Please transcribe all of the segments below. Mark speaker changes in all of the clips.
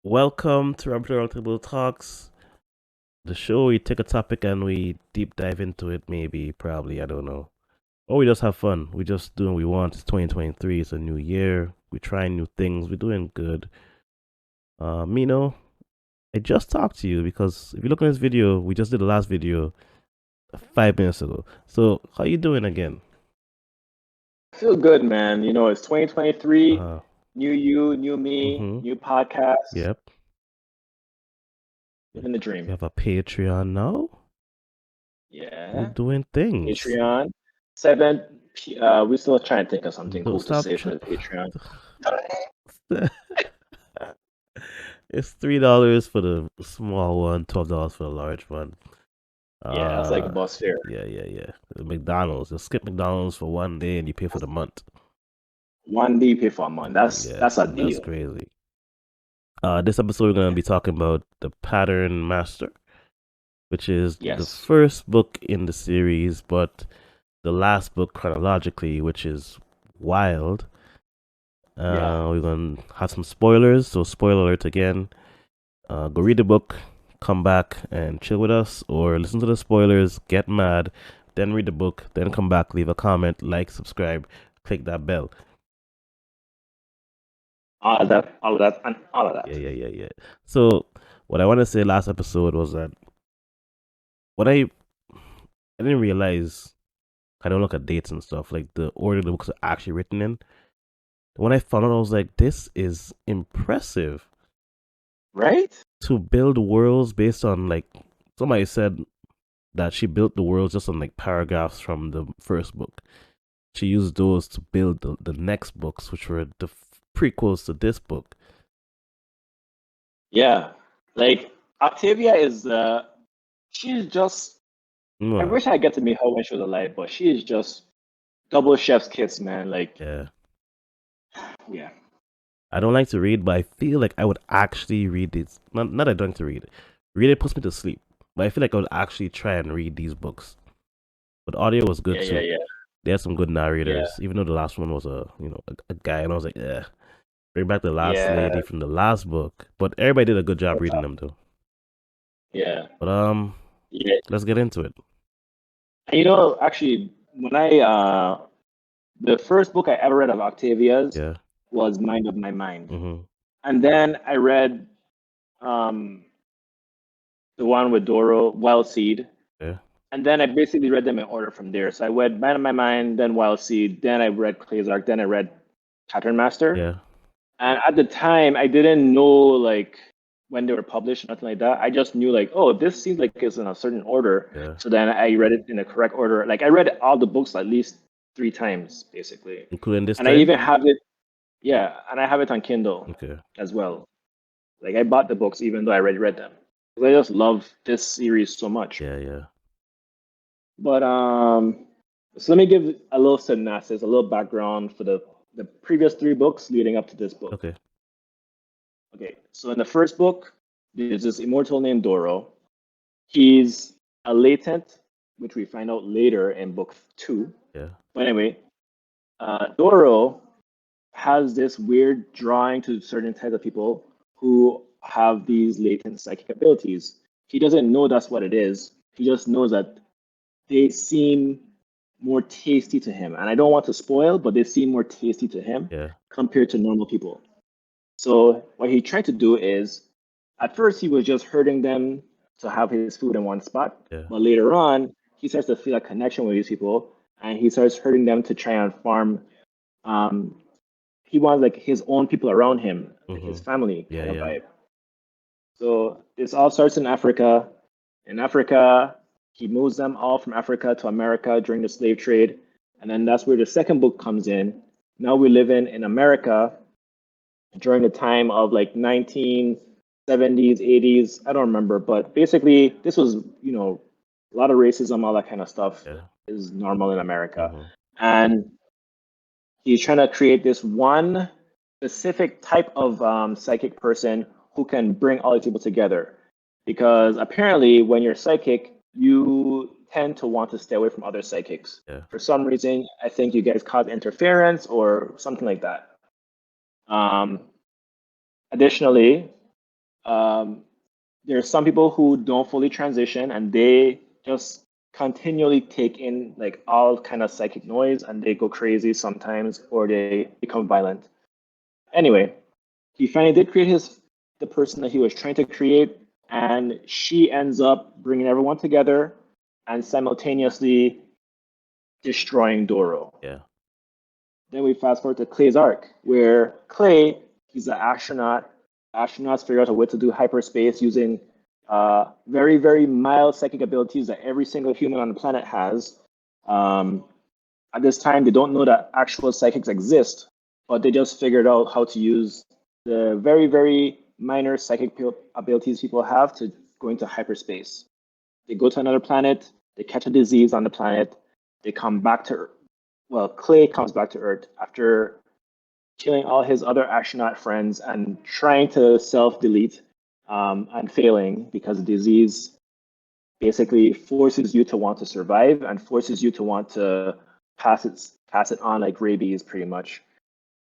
Speaker 1: Welcome to Roundtable Talks, the show. We take a topic and we deep dive into it, maybe, probably, I don't know. Or we just have fun. We just doing what we want. It's 2023, it's a new year. We're trying new things. We're doing good. Mino, I just talked to you because if you look at this video, we just did the last video 5 minutes ago. So, how you doing again?
Speaker 2: I feel good, man. It's 2023,
Speaker 1: Uh,
Speaker 2: new you, new me,
Speaker 1: mm-hmm.
Speaker 2: new podcast,
Speaker 1: Yep.
Speaker 2: living the
Speaker 1: You
Speaker 2: dream.
Speaker 1: have a Patreon now? We're
Speaker 2: Yeah,
Speaker 1: doing things.
Speaker 2: Patreon. We still trying to think of something
Speaker 1: Don't
Speaker 2: cool to
Speaker 1: stop.
Speaker 2: say for the Patreon.
Speaker 1: It's $3 for the small one, $12 for the large one.
Speaker 2: Yeah, that's like a
Speaker 1: Uh,
Speaker 2: bus fare.
Speaker 1: yeah. McDonald's. Just skip McDonald's for 1 day and you pay for the month.
Speaker 2: One day pay for a month. That's
Speaker 1: Yeah,
Speaker 2: that's a
Speaker 1: that's
Speaker 2: deal.
Speaker 1: crazy. This episode we're gonna be talking about the Pattermaster, which is the
Speaker 2: Yes.
Speaker 1: first book in the series, but the last book chronologically, which is wild.
Speaker 2: Yeah.
Speaker 1: We're gonna have some spoilers, so spoiler alert again. Go read the book, come back and chill with us, or listen to the spoilers, get mad, then read the book, then come back, leave a comment, like, subscribe, click that bell.
Speaker 2: All of that, and all of that.
Speaker 1: Yeah. So, what I want to say last episode was that what I didn't realize, I don't look at dates and stuff, like the order the books are actually written in. When I found out, I was like, this is impressive
Speaker 2: Right?
Speaker 1: to build worlds based on, like, somebody said that she built the world just on like paragraphs from the first book. She used those to build the next books, which were the prequels to this book.
Speaker 2: Yeah. Like Octavia is she's just I
Speaker 1: Mwah.
Speaker 2: wish I get to meet her when she was alive, but she is just double chef's kiss, man. Like,
Speaker 1: Yeah.
Speaker 2: yeah.
Speaker 1: I don't like to read, but I feel like I would actually read these. Not that I don't like to read. Read it puts me to sleep. But I feel like I would actually try and read these books. But audio was good
Speaker 2: Yeah, yeah,
Speaker 1: too.
Speaker 2: yeah.
Speaker 1: They had some good
Speaker 2: Yeah,
Speaker 1: narrators, even though the last one was a guy, and I was like, yeah, bring back the last
Speaker 2: yeah,
Speaker 1: lady from the last book. But everybody did a good job reading them too.
Speaker 2: yeah,
Speaker 1: But
Speaker 2: yeah.
Speaker 1: let's get into it.
Speaker 2: And actually, when the first book I ever read of Octavia's
Speaker 1: Yeah.
Speaker 2: was Mind of My Mind.
Speaker 1: Mm-hmm.
Speaker 2: And then I read um, the one with Doro, Wild Seed.
Speaker 1: Yeah.
Speaker 2: And then I basically read them in order from there. So I read Mind of My Mind, then Wild Seed, then I read Clay's Arc, then I read Paternmaster.
Speaker 1: Yeah.
Speaker 2: And at the time, I didn't know like when they were published, nothing like that. I just knew like, oh, this seems like it's in a certain order.
Speaker 1: Yeah.
Speaker 2: So then I read it in the correct order. Like I read all the books at least 3 times, basically.
Speaker 1: Including this
Speaker 2: And I
Speaker 1: time?
Speaker 2: even have it, yeah, and I have it on Kindle
Speaker 1: Okay.
Speaker 2: as well. Like I bought the books even though I already read them. 'Cause I just love this series so much.
Speaker 1: Yeah.
Speaker 2: But so let me give a little synopsis, a little background for the previous 3 books leading up to this book.
Speaker 1: Okay.
Speaker 2: Okay, so in the first book, there's this immortal named Doro. He's a latent, which we find out later in book 2.
Speaker 1: Yeah.
Speaker 2: But anyway, Doro has this weird drawing to certain types of people who have these latent psychic abilities. He doesn't know that's what it is. He just knows that they seem more tasty to him. And I don't want to spoil, but they seem more tasty to him
Speaker 1: Yeah.
Speaker 2: compared to normal people. So what he tried to do is, at first he was just hurting them to have his food in one spot,
Speaker 1: Yeah.
Speaker 2: but later on he starts to feel a connection with these people, and he starts hurting them to try and farm. Um, he wants like his own people around him, like his
Speaker 1: Mm-hmm.
Speaker 2: family kind of
Speaker 1: Yeah.
Speaker 2: vibe. So this all starts in Africa. In Africa, he moves them all from Africa to America during the slave trade, and then that's where the second book comes in. Now we live in America during the time of like 1970s, 80s. I don't remember, but basically this was, a lot of racism, all that kind of stuff
Speaker 1: Yeah.
Speaker 2: is normal in America.
Speaker 1: Mm-hmm.
Speaker 2: And he's trying to create this one specific type of psychic person who can bring all these people together. Because apparently, when you're psychic, you tend to want to stay away from other psychics.
Speaker 1: Yeah.
Speaker 2: For some reason, I think you guys cause interference or something like that. Um, Additionally, There are some people who don't fully transition and they just continually take in like all kind of psychic noise and they go crazy sometimes or they become violent. Anyway, he finally did create the person that he was trying to create, and she ends up bringing everyone together and simultaneously destroying Doro.
Speaker 1: Yeah.
Speaker 2: Then we fast forward to Clay's arc, where Clay, he's an astronaut. Astronauts figure out a way to do hyperspace using very, very mild psychic abilities that every single human on the planet has. At this time, they don't know that actual psychics exist, but they just figured out how to use the very, very minor psychic abilities people have to go into hyperspace. They go to another planet, they catch a disease on the planet, they come back to Earth. Well, Clay comes back to Earth after killing all his other astronaut friends and trying to self-delete and failing because the disease basically forces you to want to survive and forces you to want to pass it on like rabies, pretty much.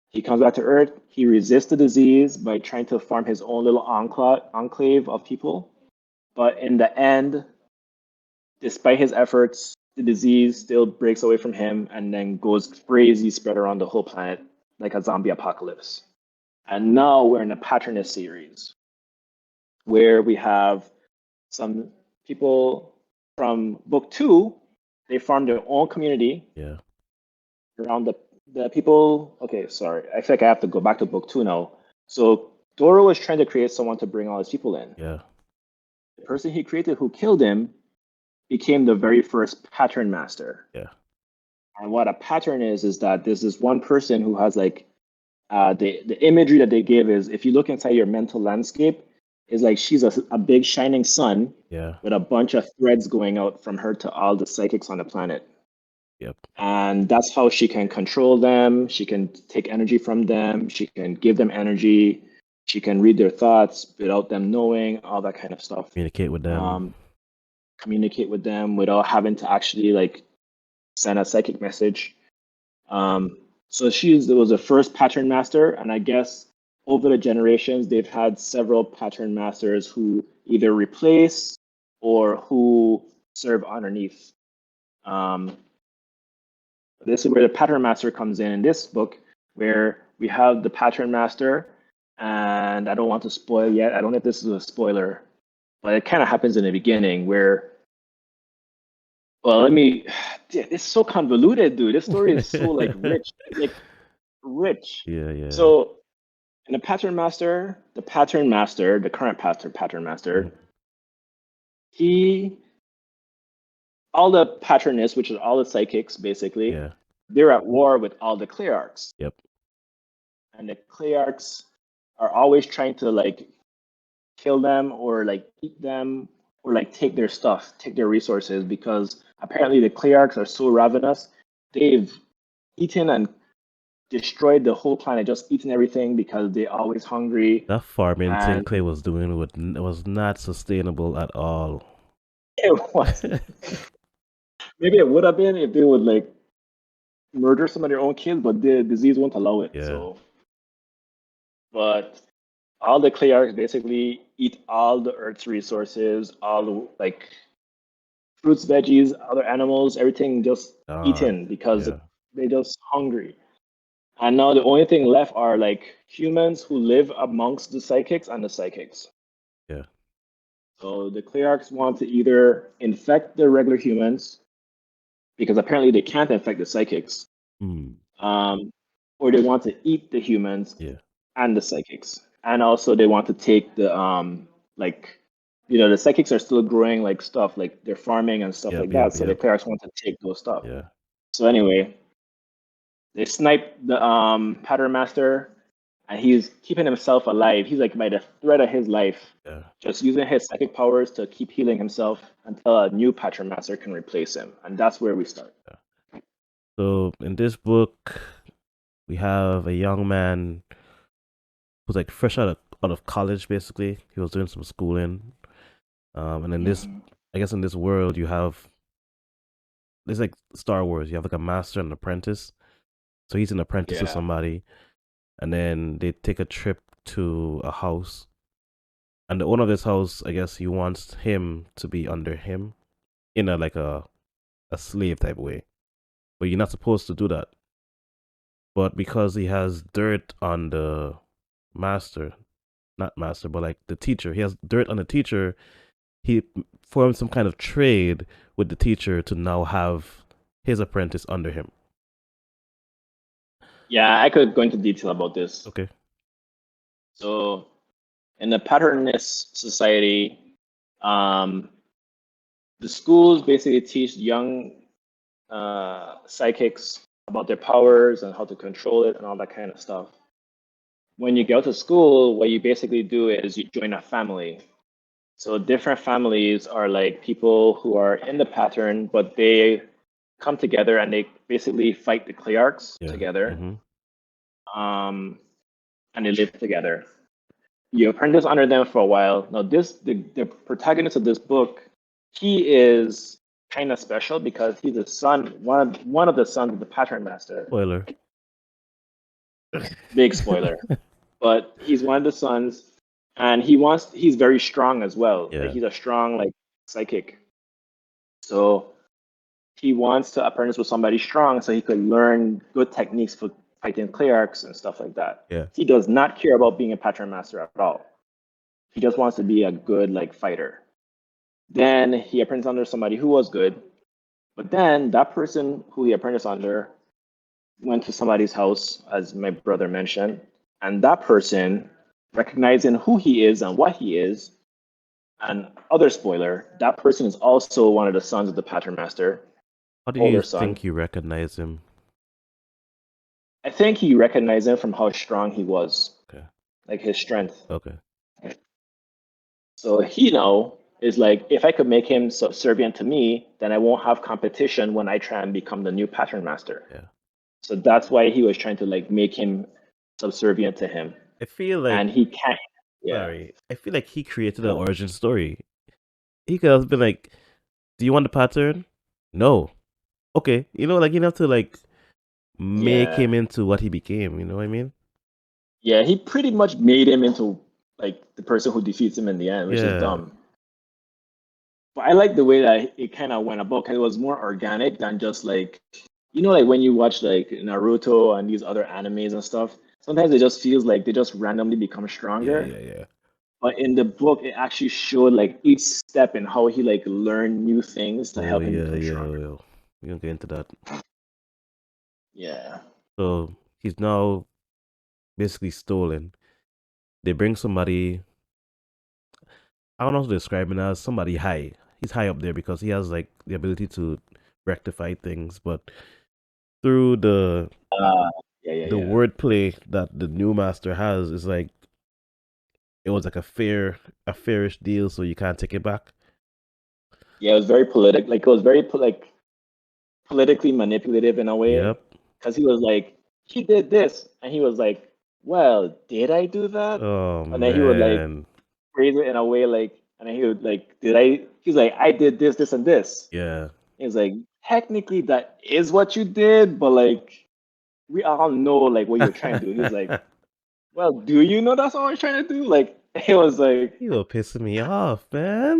Speaker 2: He comes back to Earth. He resists the disease by trying to form his own little enclave of people. But in the end, despite his efforts, the disease still breaks away from him and then goes crazy, spread around the whole planet like a zombie apocalypse. And now we're in a Patternist series where we have some people from book 2. They formed their own community.
Speaker 1: Yeah.
Speaker 2: Around the people. Okay, sorry. I feel like I have to go back to book 2 now. So Doro was trying to create someone to bring all his people in.
Speaker 1: Yeah.
Speaker 2: The person he created who killed him became the very first Pattermaster.
Speaker 1: Yeah.
Speaker 2: And what a pattern is that there's this one person who has like the imagery that they give is if you look inside your mental landscape, is like she's a big shining sun
Speaker 1: Yeah.
Speaker 2: with a bunch of threads going out from her to all the psychics on the planet.
Speaker 1: Yep.
Speaker 2: And that's how she can control them. She can take energy from them. She can give them energy. She can read their thoughts without them knowing, all that kind of stuff.
Speaker 1: Communicate with them.
Speaker 2: Communicate with them without having to actually like send a psychic message. So was the first pattern master, and I guess over the generations they've had several pattern masters who either replace or who serve underneath. This is where the Pattermaster comes in this book, where we have the Pattermaster, and I don't want to spoil yet. I don't know if this is a spoiler, but it kind of happens in the beginning where, well, it's so convoluted, dude. This story is so like rich.
Speaker 1: Yeah.
Speaker 2: So in the Pattermaster, the current Pattermaster, all the Patternists, which are all the psychics, basically, they're at war with all the Cleararchs.
Speaker 1: Yep.
Speaker 2: And the Cleararchs are always trying to like kill them or like eat them or like take their stuff, take their resources, because apparently the Cleararchs are so ravenous. They've eaten and destroyed the whole planet, just eating everything because they're always hungry.
Speaker 1: That farming thing Clay was doing was not sustainable at all.
Speaker 2: It wasn't. Maybe it would have been if they would like murder some of their own kids, but the disease won't allow it.
Speaker 1: Yeah.
Speaker 2: So, but all the Cleararchs basically eat all the Earth's resources, all the like fruits, veggies, other animals, everything just eaten because they're just hungry. And now the only thing left are like humans who live amongst the psychics and the psychics.
Speaker 1: Yeah.
Speaker 2: So the Cleararchs want to either infect the regular humans, because apparently they can't infect the psychics, or they want to eat the humans and the psychics. And also they want to take the the psychics are still growing like stuff, like they're farming and stuff like that. So the Cleararchs want to take those stuff.
Speaker 1: Yeah.
Speaker 2: So anyway, they snipe the Pattermaster, and he's keeping himself alive. He's like by the thread of his life, just using his psychic powers to keep healing himself until a new Pattermaster can replace him. And that's where we start.
Speaker 1: So in this book, we have a young man who's like fresh out of college, basically. He was doing some schooling. And in this, I guess in this world, it's like Star Wars. You have like a master and an apprentice. So he's an apprentice to somebody, and then they take a trip to a house, And the owner of this house, I guess he wants him to be under him in a slave type way. But you're not supposed to do that. But because he has dirt on the master, not master, but like the teacher, he has dirt on the teacher, he formed some kind of trade with the teacher to now have his apprentice under him.
Speaker 2: Yeah, I could go into detail about this.
Speaker 1: Okay.
Speaker 2: So, in the Patternist society, the schools basically teach young psychics about their powers and how to control it and all that kind of stuff. When you go to school, what you basically do is you join a family. So different families are like people who are in the pattern, but they come together and they basically fight the Clearchs together. And they live together. You apprentice under them for a while. Now, the protagonist of this book, he is kind of special because he's the son, one of the sons of the Pattermaster.
Speaker 1: Spoiler.
Speaker 2: Big spoiler. But he's one of the sons, and he's very strong as well.
Speaker 1: Yeah.
Speaker 2: Like, he's a strong like psychic. So he wants to apprentice with somebody strong so he could learn good techniques for fighting Clearchs and stuff like that.
Speaker 1: Yeah.
Speaker 2: He does not care about being a Pattermaster at all. He just wants to be a good like fighter. Then he apprenticed under somebody who was good, but then that person who he apprenticed under went to somebody's house, as my brother mentioned, and that person, recognizing who he is and what he is, and other spoiler, that person is also one of the sons of the Pattermaster.
Speaker 1: How do you think you recognize him?
Speaker 2: I think he recognized him from how strong he was.
Speaker 1: Okay.
Speaker 2: Like his strength.
Speaker 1: Okay.
Speaker 2: So he now is like, if I could make him subservient to me, then I won't have competition when I try and become the new Pattermaster.
Speaker 1: Yeah.
Speaker 2: So that's why he was trying to like make him subservient to him.
Speaker 1: I feel like,
Speaker 2: and he can't. Yeah.
Speaker 1: Sorry, I feel like he created an origin story. He could have been like, "Do you want the pattern? No. Okay." You know, like you have to like make him into what he became. You know what I mean?
Speaker 2: Yeah, he pretty much made him into like the person who defeats him in the end, which is dumb. But I like the way that it kind of went about because it was more organic than just like, you know, like when you watch like Naruto and these other animes and stuff. Sometimes it just feels like they just randomly become stronger.
Speaker 1: Yeah.
Speaker 2: But in the book, it actually showed like each step in how he like learned new things to help him become stronger.
Speaker 1: Yeah. We're gonna get into that.
Speaker 2: Yeah.
Speaker 1: So he's now basically stolen. They bring somebody. I don't know how to describe him as somebody high. He's high up there because he has like the ability to rectify things, but through the wordplay that the new master has is like it was like a fairish deal, so you can't take it back.
Speaker 2: Yeah, it was very politic. Like it was very politically manipulative in a way.
Speaker 1: Yep.
Speaker 2: Because he was like, he did this, and he was like, well, did I do that?
Speaker 1: Oh,
Speaker 2: and then he would like phrase it in a way like, and then he would like, did I? He's like, I did this, this, and this.
Speaker 1: Yeah.
Speaker 2: He's like, technically that is what you did, but like, we all know like what you're trying to do. He's like, well, do you know that's all I'm trying to do? Like, it was like,
Speaker 1: you were pissing me off, man.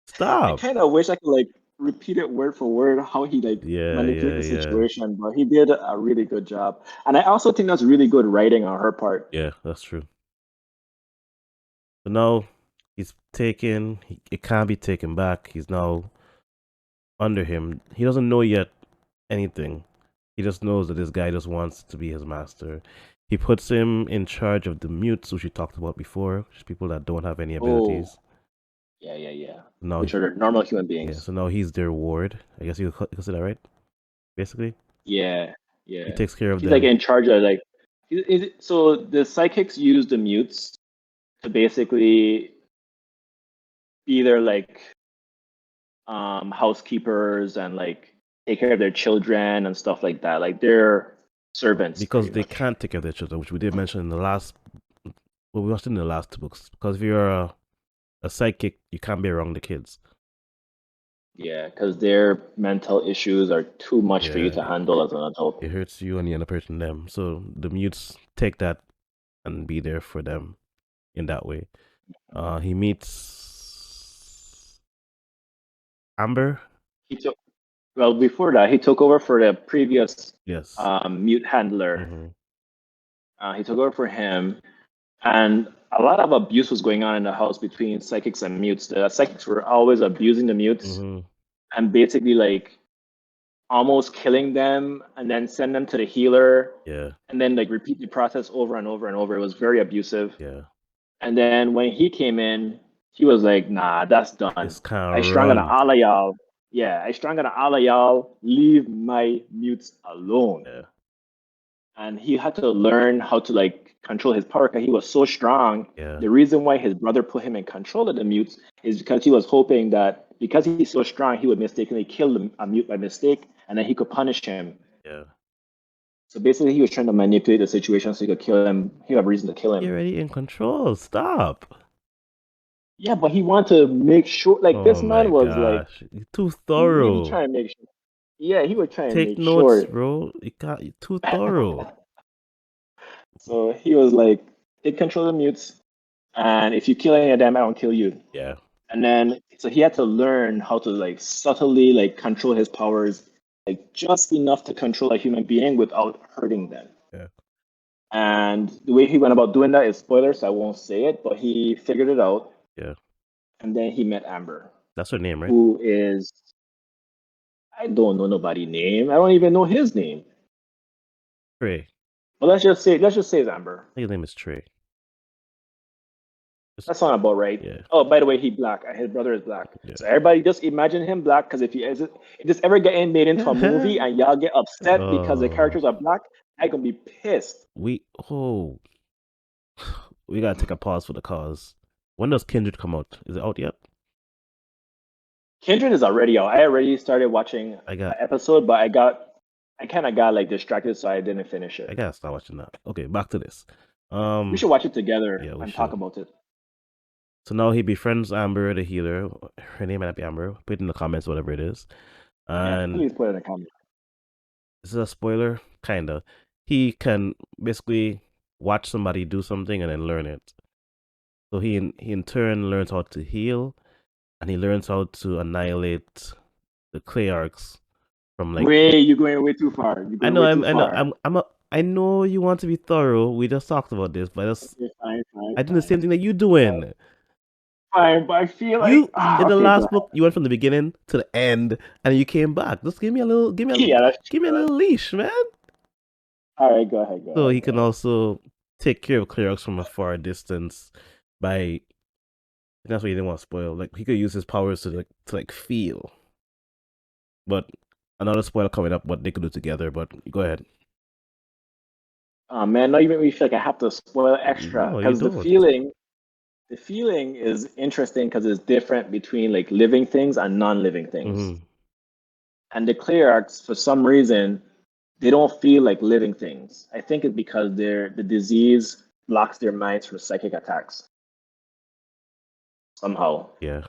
Speaker 1: Stop.
Speaker 2: I kind of wish I could like repeat it word for word how he like manipulated the situation, but he did a really good job. And I also think that's really good writing on her part.
Speaker 1: Yeah, that's true. But now he's taken. It can't be taken back. He's now under him. He doesn't know yet anything. He just knows that this guy just wants to be his master. He puts him in charge of the mutes, which we talked about before, just people that don't have any abilities.
Speaker 2: Yeah.
Speaker 1: Now,
Speaker 2: which are normal human beings.
Speaker 1: Yeah, so now he's their ward. I guess you could say that, right? Basically.
Speaker 2: Yeah.
Speaker 1: He takes care of them.
Speaker 2: He's like in charge of like. So the psychics use the mutes to basically be their like housekeepers and like take care of their children and stuff like that. Like they're servants.
Speaker 1: Because they can't take care of their children, which we did mention in the last. Well, we watched in the last two books. Because if you're a psychic, you can't be around the kids.
Speaker 2: Yeah, because their mental issues are too much for you to handle as an adult.
Speaker 1: It hurts you and you end up hurting them. So the mutes take that and be there for them in that way. He meets Amber.
Speaker 2: He took well before that. He took over for the previous
Speaker 1: Yes.
Speaker 2: mute handler.
Speaker 1: Mm-hmm.
Speaker 2: He took over for him, and a lot of abuse was going on in the house between psychics and mutes. The psychics were always abusing the mutes
Speaker 1: Mm-hmm.
Speaker 2: and basically like almost killing them, and then send them to the healer,
Speaker 1: Yeah.
Speaker 2: and then like repeat the process over and over and over. It was very abusive.
Speaker 1: Yeah.
Speaker 2: And then when he came in, he was like, "Nah, that's done.
Speaker 1: It's kind
Speaker 2: I
Speaker 1: of
Speaker 2: strong gonna
Speaker 1: run.
Speaker 2: all of y'all. Yeah, I strong gonna all of y'all. Leave my mutes alone."
Speaker 1: Yeah.
Speaker 2: And he had to learn how to like control his power because he was so strong.
Speaker 1: Yeah.
Speaker 2: The reason why his brother put him in control of the mutes is because he was hoping that because he's so strong, he would mistakenly kill a mute by mistake, and then he could punish him.
Speaker 1: Yeah.
Speaker 2: So basically, he was trying to manipulate the situation so he could kill him. He had reason to kill him.
Speaker 1: You're already in control. Stop.
Speaker 2: Yeah, but he wanted to make sure. Like
Speaker 1: Oh
Speaker 2: this
Speaker 1: my
Speaker 2: man was like,
Speaker 1: gosh. You're too
Speaker 2: he really
Speaker 1: thorough.
Speaker 2: trying to make sure. Yeah, he was trying to
Speaker 1: Take
Speaker 2: make
Speaker 1: notes,
Speaker 2: sure.
Speaker 1: bro. You're too thorough.
Speaker 2: So he was like, take control of the mutes, and if you kill any of them, I don't kill you.
Speaker 1: Yeah.
Speaker 2: And then so he had to learn how to like subtly like control his powers, like just enough to control a human being without hurting them.
Speaker 1: Yeah.
Speaker 2: And the way he went about doing that is spoilers, so I won't say it, but he figured it out.
Speaker 1: Yeah.
Speaker 2: And then he met Amber,
Speaker 1: That's her name, right?
Speaker 2: who is, I don't know nobody's name. I don't even know his name.
Speaker 1: Trey.
Speaker 2: But let's just say it's Amber.
Speaker 1: I think his name is Trey.
Speaker 2: That's not about right.
Speaker 1: Yeah.
Speaker 2: Oh, by the way, he black. His brother is black.
Speaker 1: Yeah.
Speaker 2: So everybody just imagine him black because if this ever get made into a movie and y'all get upset because the
Speaker 1: Oh,
Speaker 2: characters are black, I gonna be pissed.
Speaker 1: we we gotta take a pause for the cause. When does Kindred come out? Is it out yet?
Speaker 2: Kindred is already out. I already started watching
Speaker 1: I
Speaker 2: an
Speaker 1: got
Speaker 2: episode, but I kind of got like distracted, so I didn't finish
Speaker 1: I
Speaker 2: it.
Speaker 1: gotta start watching that. Okay, back to this.
Speaker 2: We should watch it together
Speaker 1: Yeah, we
Speaker 2: and talk
Speaker 1: should.
Speaker 2: about it.
Speaker 1: So now he befriends Amber, the healer. Her name might not be Amber. Put it in the comments, whatever it is.
Speaker 2: Yeah,
Speaker 1: And
Speaker 2: please put it in the comments.
Speaker 1: this is a spoiler, kinda. He can basically watch somebody do something and then learn it. So he in turn learns how to heal, and he learns how to annihilate the Clayarchs from like.
Speaker 2: You're going way too far. You're
Speaker 1: I
Speaker 2: going
Speaker 1: know
Speaker 2: way too far.
Speaker 1: I know you want to be thorough. We just talked about this, but
Speaker 2: Okay, fine, fine,
Speaker 1: I did the
Speaker 2: fine.
Speaker 1: same thing that you doing.
Speaker 2: Fine, but I feel like
Speaker 1: You in the
Speaker 2: okay, go
Speaker 1: last
Speaker 2: ahead.
Speaker 1: book, you went from the beginning to the end, and you came back. Just
Speaker 2: Yeah, that's
Speaker 1: give me a
Speaker 2: true.
Speaker 1: little leash, man.
Speaker 2: All right, go ahead, go
Speaker 1: So
Speaker 2: ahead,
Speaker 1: he
Speaker 2: go
Speaker 1: can
Speaker 2: ahead.
Speaker 1: also take care of Clearx from a far distance by. That's what you didn't want to spoil. Like he could use his powers to like feel. But another spoiler coming up, what they could do together. But go ahead.
Speaker 2: Oh man, now you make me feel like I have to spoil extra
Speaker 1: No, you
Speaker 2: because
Speaker 1: don't.
Speaker 2: the feeling is interesting because it's different between like living things and non-living things.
Speaker 1: Mm-hmm.
Speaker 2: And the clear arcs, for some reason, they don't feel like living things. I think it's because the disease blocks their minds from psychic attacks somehow.
Speaker 1: Yeah.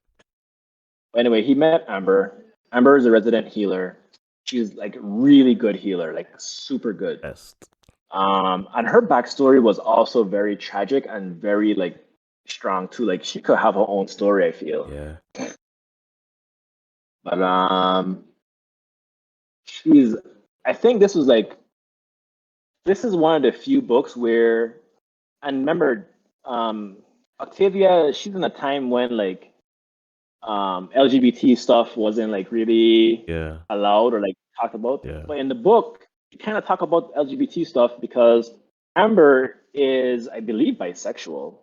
Speaker 2: Anyway, he met Amber. Amber is a resident healer. She's like really good healer, like super good.
Speaker 1: Best.
Speaker 2: And her backstory was also very tragic and very like strong too. Like she could have her own story, I feel.
Speaker 1: Yeah.
Speaker 2: But she's. I think this is one of the few books where, and remember, Octavia, she's in a time when like LGBT stuff wasn't like really
Speaker 1: Yeah.
Speaker 2: allowed or like talked about.
Speaker 1: Yeah.
Speaker 2: But in the book, you kind of talk about LGBT stuff because Amber is, I believe, bisexual,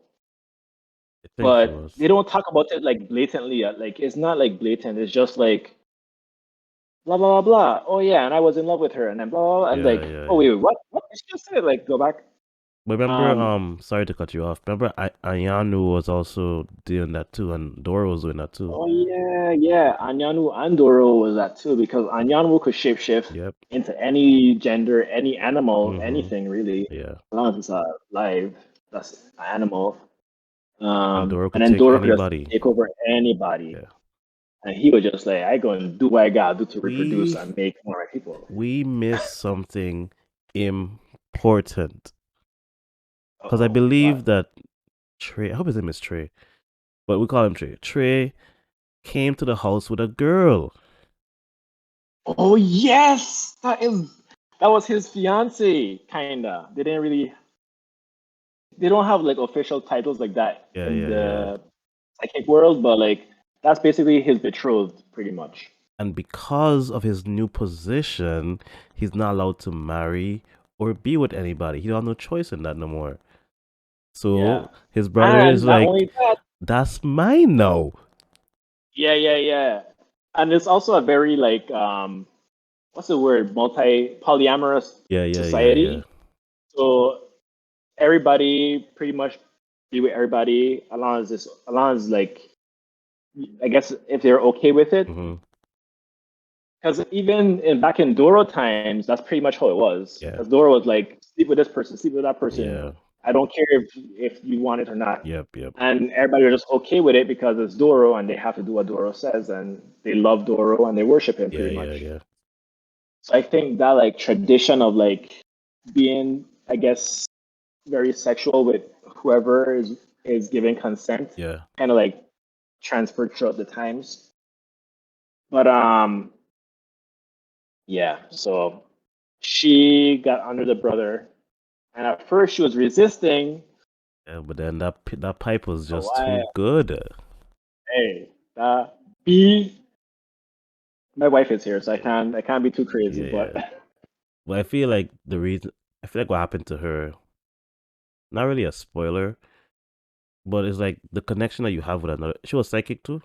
Speaker 1: I think she
Speaker 2: but
Speaker 1: was.
Speaker 2: they don't talk about it like blatantly. Like it's not like blatant. It's just like blah blah blah blah. Oh yeah, and I was in love with her, and then blah blah. Blah. And
Speaker 1: Yeah.
Speaker 2: like,
Speaker 1: Yeah.
Speaker 2: oh
Speaker 1: Yeah.
Speaker 2: wait, what? What? She just said like go back.
Speaker 1: But remember,
Speaker 2: Um.
Speaker 1: sorry to cut you off. Remember, Ayanu was also doing that too, and Dora was doing that too.
Speaker 2: Oh yeah, yeah. Anyanu Andoro was that too because Anyanu could shapeshift
Speaker 1: Yep.
Speaker 2: into any gender, any animal,
Speaker 1: Mm-hmm.
Speaker 2: anything really,
Speaker 1: Yeah.
Speaker 2: as long as it's live. That's an animal.
Speaker 1: And Dora
Speaker 2: And
Speaker 1: could
Speaker 2: then
Speaker 1: take
Speaker 2: Doro could just
Speaker 1: anybody.
Speaker 2: take over anybody,
Speaker 1: Yeah.
Speaker 2: and he was just like, "I gonna do what I gotta do to reproduce
Speaker 1: We
Speaker 2: and make more people."
Speaker 1: we missed something important because I
Speaker 2: Oh,
Speaker 1: believe
Speaker 2: what?
Speaker 1: that Trey. I hope his name is Trey. but we call him Trey. Trey came to the house with a girl.
Speaker 2: Oh yes, that was his fiance, kinda. They don't have like official titles like that
Speaker 1: Yeah,
Speaker 2: in
Speaker 1: yeah, yeah.
Speaker 2: the psychic world, but like that's basically his betrothed, pretty much.
Speaker 1: And because of his new position, he's not allowed to marry or be with anybody. He don't have no choice in that no more.
Speaker 2: Yeah.
Speaker 1: So his brother is
Speaker 2: And not
Speaker 1: like,
Speaker 2: only that,
Speaker 1: that's mine now.
Speaker 2: yeah. And it's also a very like what's the word? Multi polyamorous
Speaker 1: Yeah.
Speaker 2: society. So everybody pretty much be with everybody as long as like I guess if they're okay with it.
Speaker 1: Hmm.
Speaker 2: Because even back in Doro times, that's pretty much how it was.
Speaker 1: Yeah,
Speaker 2: Because Doro was like, sleep with this person, sleep with that person.
Speaker 1: yeah.
Speaker 2: I don't care if you want it or not.
Speaker 1: Yep.
Speaker 2: And everybody was just okay with it because it's Doro and they have to do what Doro says and they love Doro and they worship him pretty much.
Speaker 1: Yeah.
Speaker 2: So I think that like tradition of like being, I guess, very sexual with whoever is giving consent
Speaker 1: Yeah.
Speaker 2: kind of like transferred throughout the times. But yeah, so she got under the brother, and at first she was resisting.
Speaker 1: Yeah, but then that pipe was
Speaker 2: Oh,
Speaker 1: just too good.
Speaker 2: hey, B. My wife is here, so
Speaker 1: Yeah,
Speaker 2: I can't be too crazy. But
Speaker 1: yeah. But I feel like I feel like what happened to her, not really a spoiler, but it's like the connection that you have with another. She was psychic too,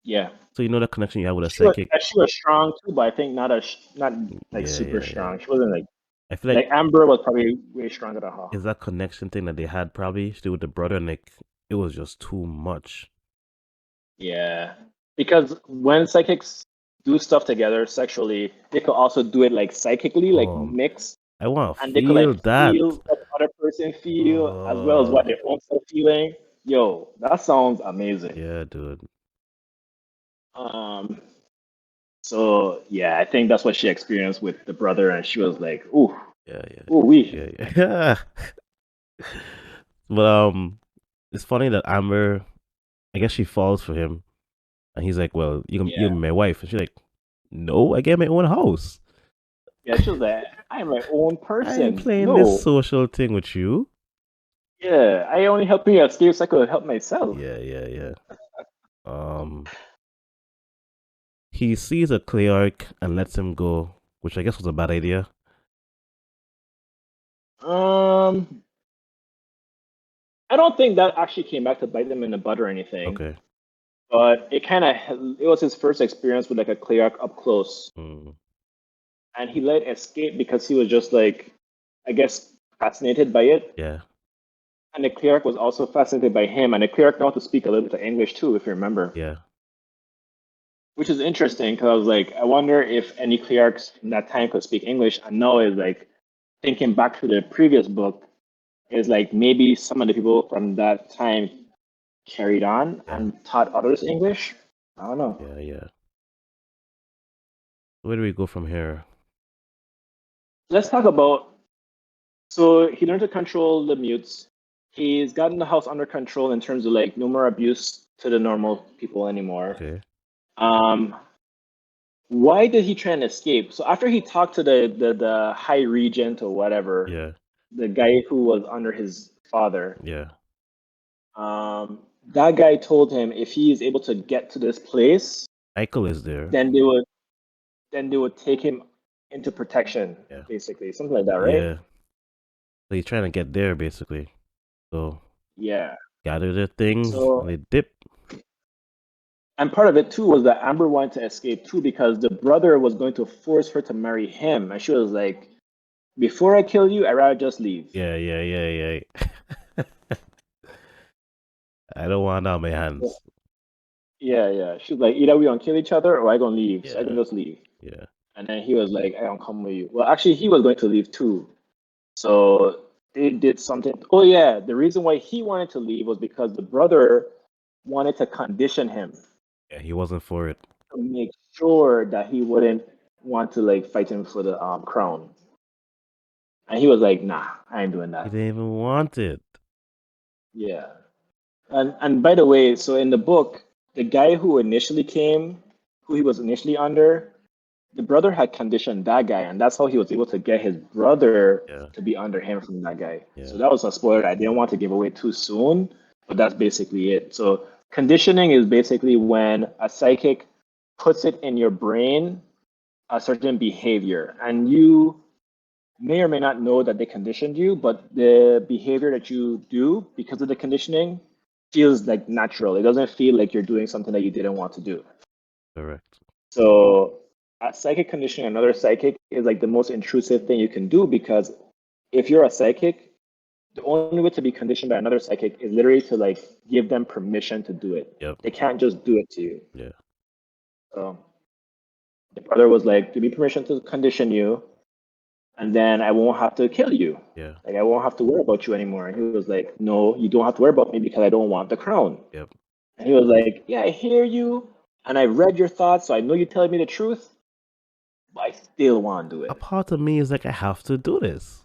Speaker 2: yeah,
Speaker 1: so you know the connection you have with a psychic.
Speaker 2: she was strong too, but I think not like super
Speaker 1: Yeah.
Speaker 2: strong. She wasn't
Speaker 1: I feel
Speaker 2: like
Speaker 1: like
Speaker 2: Amber was probably way stronger than her.
Speaker 1: is that connection thing that they had probably still with the brother, and like it was just too much.
Speaker 2: Yeah, because when psychics do stuff together sexually, they could also do it like psychically, like
Speaker 1: Um,
Speaker 2: mix,
Speaker 1: I want to
Speaker 2: and they could like
Speaker 1: feel that.
Speaker 2: feel what the other person feel as well as
Speaker 1: Uh,
Speaker 2: what their own self feeling. Yo, that sounds amazing.
Speaker 1: yeah, dude.
Speaker 2: Um, so yeah, I think that's what she experienced with the brother, and she was like, "Ooh,
Speaker 1: Yeah,
Speaker 2: ooh, we."
Speaker 1: yeah. But it's funny that Amber, I guess she falls for him, and he's like, "Well, you're
Speaker 2: Yeah,
Speaker 1: my wife," and she's like, "No, I get my own house.
Speaker 2: yeah. She was like, "I am my own
Speaker 1: I ain't
Speaker 2: person."
Speaker 1: playing this
Speaker 2: No,
Speaker 1: social thing with you."
Speaker 2: yeah, I only help you escape so I could help myself.
Speaker 1: Yeah. Um, he sees a cleric and lets him go, which I guess was a bad idea.
Speaker 2: Um, I don't think that actually came back to bite them in the butt or anything,
Speaker 1: Okay.
Speaker 2: but it was his first experience with like a cleric up close,
Speaker 1: Mm,
Speaker 2: and he let it escape because he was just like, I guess, fascinated by it,
Speaker 1: yeah,
Speaker 2: and the cleric was also fascinated by him, and the cleric knew how to speak a little bit of English too, if you remember,
Speaker 1: yeah.
Speaker 2: which is interesting because I was like, I wonder if any clerics in that time could speak English, and now is like thinking back to the previous book is like maybe some of the people from that time carried on
Speaker 1: Yeah,
Speaker 2: and taught others English. I don't know.
Speaker 1: yeah. Where do we go from here?
Speaker 2: Let's talk about. So he learned to control the mutes. He's gotten the house under control in terms of like no more abuse to the normal people anymore.
Speaker 1: Okay.
Speaker 2: Um, why did he try and escape? So after he talked to the high regent or whatever,
Speaker 1: Yeah,
Speaker 2: the guy who was under his father,
Speaker 1: yeah.
Speaker 2: that guy told him if he is able to get to this place,
Speaker 1: Michael is there.
Speaker 2: then they would take him into protection,
Speaker 1: Yeah,
Speaker 2: basically, something like that, right?
Speaker 1: yeah. So he's trying to get there basically. So
Speaker 2: Yeah.
Speaker 1: gather their things and
Speaker 2: So,
Speaker 1: they dip.
Speaker 2: and part of it too was that Amber wanted to escape too because the brother was going to force her to marry him, and she was like, "Before I kill you, I'd rather just leave."
Speaker 1: Yeah. I don't want it on my hands.
Speaker 2: Yeah. She was like, "Either we gonna kill each other, or I gonna leave, so I can
Speaker 1: Yeah,
Speaker 2: just leave."
Speaker 1: yeah,
Speaker 2: And then he was like, "I don't come with you." Well, actually, he was going to leave too. So they did something. Oh yeah, the reason why he wanted to leave was because the brother wanted to condition him
Speaker 1: yeah. He wasn't for it.
Speaker 2: to make sure that he wouldn't want to like fight him for the crown. And he was like, "Nah, I ain't doing
Speaker 1: He
Speaker 2: that."
Speaker 1: didn't even want it.
Speaker 2: Yeah. And by the way, so in the book, the guy who initially came, who he was initially under, the brother had conditioned that guy, and that's how he was able to get his brother
Speaker 1: Yeah.
Speaker 2: to be under him from that guy. So
Speaker 1: Yeah.
Speaker 2: that was a spoiler I didn't want to give away too soon, but that's basically it. So conditioning is basically when a psychic puts it in your brain a certain behavior, and you may or may not know that they conditioned you, but the behavior that you do because of the conditioning feels like natural. It doesn't feel like you're doing something that you didn't want to do.
Speaker 1: Correct.
Speaker 2: So a psychic conditioning another psychic is like the most intrusive thing you can do, because if you're a psychic, the only way to be conditioned by another psychic is literally to like give them permission to do it.
Speaker 1: Yep.
Speaker 2: They can't just do it to you.
Speaker 1: Yeah.
Speaker 2: So the brother was like, give me permission to condition you, and then I won't have to kill you.
Speaker 1: Yeah.
Speaker 2: Like I won't have to worry about you anymore. And he was like, no, you don't have to worry about me because I don't want the crown.
Speaker 1: Yep.
Speaker 2: And he was like, yeah, I hear you, and I read your thoughts, so I know you're telling me the truth, but I still want to do
Speaker 1: A
Speaker 2: it.
Speaker 1: part of me is like, I have to do this.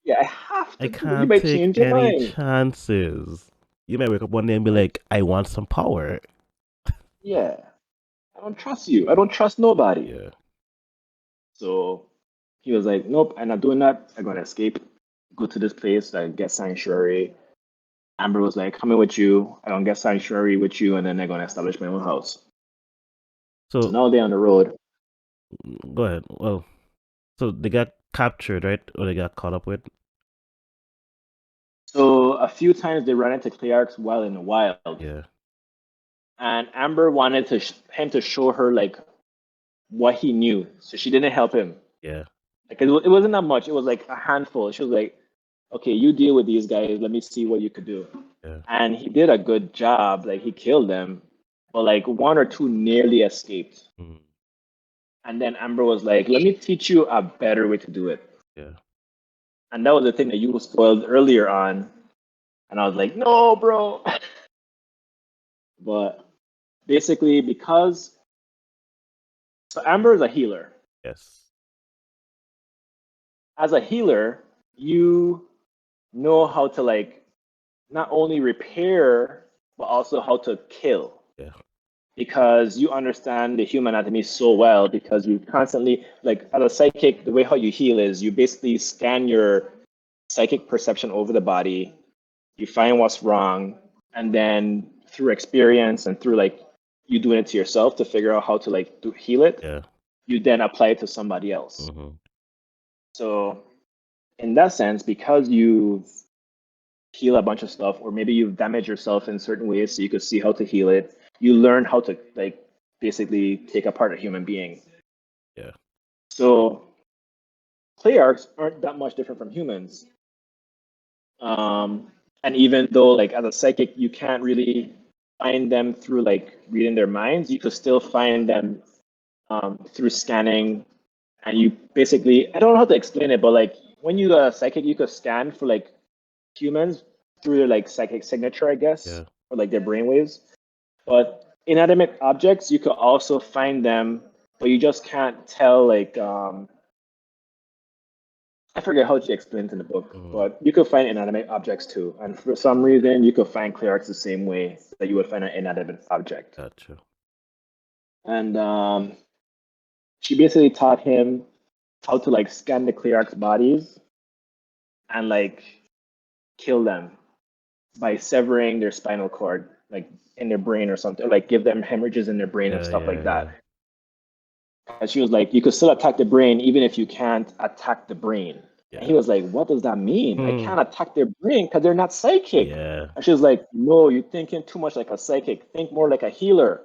Speaker 2: Yeah, I have
Speaker 1: I
Speaker 2: to do it. You
Speaker 1: can't
Speaker 2: might
Speaker 1: take
Speaker 2: change your
Speaker 1: any
Speaker 2: mind.
Speaker 1: chances. You might wake up one day and be like, I want some power.
Speaker 2: Yeah, I don't trust you. I don't trust nobody.
Speaker 1: Yeah.
Speaker 2: So he was like, nope, I'm not doing that. I'm gonna escape, go to this place, like get sanctuary. Amber was like, coming with you. I don't get sanctuary with you, and then they're gonna establish my own house. So
Speaker 1: So
Speaker 2: now they're on the road.
Speaker 1: go ahead. Well, so they got captured, right? Or they got caught up with?
Speaker 2: So a few times they ran into Clearx while in the wild,
Speaker 1: Yeah.
Speaker 2: and Amber wanted him to show her like what he knew, so she didn't help him.
Speaker 1: Yeah.
Speaker 2: Like it wasn't that much. It was like a handful. She was like, "Okay, you deal with these guys. Let me see what you could do."
Speaker 1: Yeah.
Speaker 2: And he did a good job. Like he killed them, but like one or two nearly escaped.
Speaker 1: Mm.
Speaker 2: And then Amber was like, "Let me teach you a better way to do it."
Speaker 1: Yeah.
Speaker 2: And that was the thing that you spoiled earlier on. And I was like, "No, bro." But basically, because so Amber is a healer.
Speaker 1: Yes.
Speaker 2: As a healer, you know how to like not only repair but also how to kill,
Speaker 1: Yeah.
Speaker 2: because you understand the human anatomy so well, because you constantly like as a psychic, the way how you heal is you basically scan your psychic perception over the body, you find what's wrong, and then through experience and through like you doing it to yourself to figure out how to like heal it,
Speaker 1: Yeah.
Speaker 2: you then apply it to somebody else.
Speaker 1: Mm-hmm.
Speaker 2: So in that sense, because you've heal a bunch of stuff, or maybe you've damaged yourself in certain ways so you could see how to heal it, you learn how to like basically take apart a human being.
Speaker 1: Yeah.
Speaker 2: So play arcs aren't that much different from humans. And even though like as a psychic you can't really find them through like reading their minds, you could still find them through scanning. And you basically, I don't know how to explain it, but like when you are a psychic, you could scan for like humans through their like psychic signature, I guess,
Speaker 1: Yeah.
Speaker 2: or like their brainwaves. But inanimate objects, you could also find them, but you just can't tell like I forget how she explains in the book,
Speaker 1: Mm-hmm.
Speaker 2: but you could find inanimate objects too. And for some reason, you could find clear arcs the same way that you would find an inanimate object.
Speaker 1: Gotcha.
Speaker 2: And she basically taught him how to like scan the clear arcs bodies and like kill them by severing their spinal cord, like in their brain or something, or like give them hemorrhages in their brain and
Speaker 1: Yeah.
Speaker 2: stuff
Speaker 1: Yeah.
Speaker 2: like
Speaker 1: Yeah.
Speaker 2: that. And she was like, you could still attack the brain even if you can't attack the brain. And he
Speaker 1: Yeah.
Speaker 2: was like, what does that mean? I
Speaker 1: Hmm.
Speaker 2: can't attack their brain because they're not psychic.
Speaker 1: Yeah.
Speaker 2: And she was like, no, you're thinking too much like a psychic. Think more like a healer.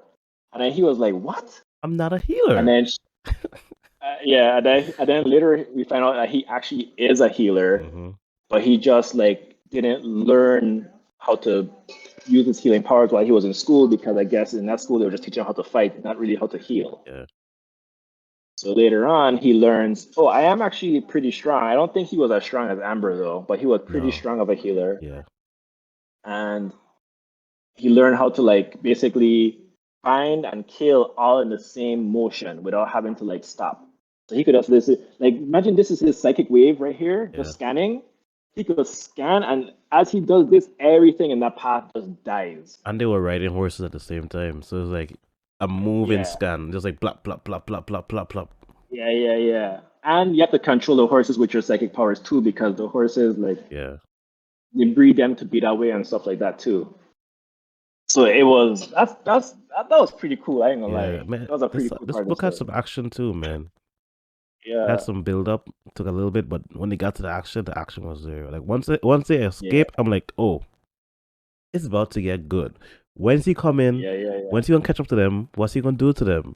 Speaker 2: And then he was like, what?
Speaker 1: I'm not a
Speaker 2: And
Speaker 1: healer.
Speaker 2: then, yeah, and then later we find out that he actually is a healer,
Speaker 1: Mm-hmm.
Speaker 2: but he just like didn't learn how to use his healing powers while he was in school, because I guess in that school they were just teaching him how to fight, not really how to heal.
Speaker 1: Yeah.
Speaker 2: So later on, he learns, oh, I am actually pretty strong. I don't think he was as strong as Amber though, but he was pretty
Speaker 1: No.
Speaker 2: strong of a healer.
Speaker 1: Yeah.
Speaker 2: And he learned how to like basically find and kill all in the same motion without having to like stop. So he could also this like imagine this is his psychic wave right here,
Speaker 1: Yeah.
Speaker 2: just scanning, he could scan, and as he does this, everything in that path just dies.
Speaker 1: And they were riding horses at the same time, so it was like a moving
Speaker 2: Yeah,
Speaker 1: scan, just like blop blop blop blop blop blop blop.
Speaker 2: yeah. And you have to control the horses with your psychic powers too, because the horses like
Speaker 1: Yeah,
Speaker 2: they breed them to be that way and stuff like that too. So it was that was pretty cool. I ain't gonna
Speaker 1: yeah,
Speaker 2: lie,
Speaker 1: man.
Speaker 2: that was a
Speaker 1: This
Speaker 2: pretty cool
Speaker 1: this
Speaker 2: part of the
Speaker 1: book had
Speaker 2: story.
Speaker 1: some action too, man. Had
Speaker 2: Yeah,
Speaker 1: some build up, took a little bit, but when they got to the action was there. Like once they
Speaker 2: yeah,
Speaker 1: escape, I'm like, oh, it's about to get good. When's he come in?
Speaker 2: yeah.
Speaker 1: When's he gonna catch up to them? What's he gonna do to them?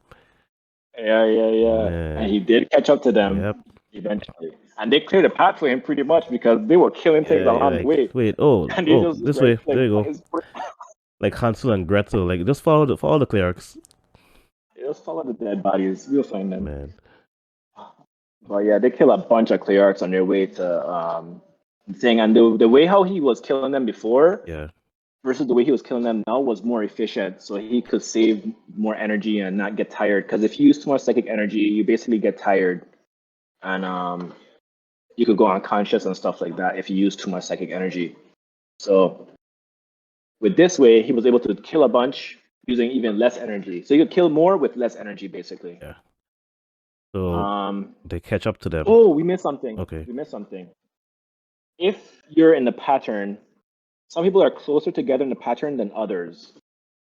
Speaker 2: Yeah. And he
Speaker 1: Man,
Speaker 2: did catch up to them
Speaker 1: yep,
Speaker 2: eventually. And they cleared a path for him pretty much because they were killing things
Speaker 1: yeah.
Speaker 2: along the
Speaker 1: Like,
Speaker 2: way.
Speaker 1: wait,
Speaker 2: And they
Speaker 1: oh,
Speaker 2: just
Speaker 1: this
Speaker 2: like,
Speaker 1: way. There you go. Like Hansel and Gretel. Like, just follow the clerics.
Speaker 2: just follow the dead bodies. We'll find them.
Speaker 1: Man,
Speaker 2: But yeah, they kill a bunch of clerics on their way to thing. And the way how he was killing them before
Speaker 1: yeah,
Speaker 2: versus the way he was killing them now was more efficient. So he could save more energy and not get tired. Because if you use too much psychic energy, you basically get tired. And you could go unconscious and stuff like that if you use too much psychic energy. So with this way, he was able to kill a bunch using even less energy. So you could kill more with less energy, basically.
Speaker 1: yeah. So
Speaker 2: Um,
Speaker 1: they catch up to them.
Speaker 2: oh, we missed something.
Speaker 1: Okay.
Speaker 2: We missed something. If you're in the pattern, some people are closer together in the pattern than others.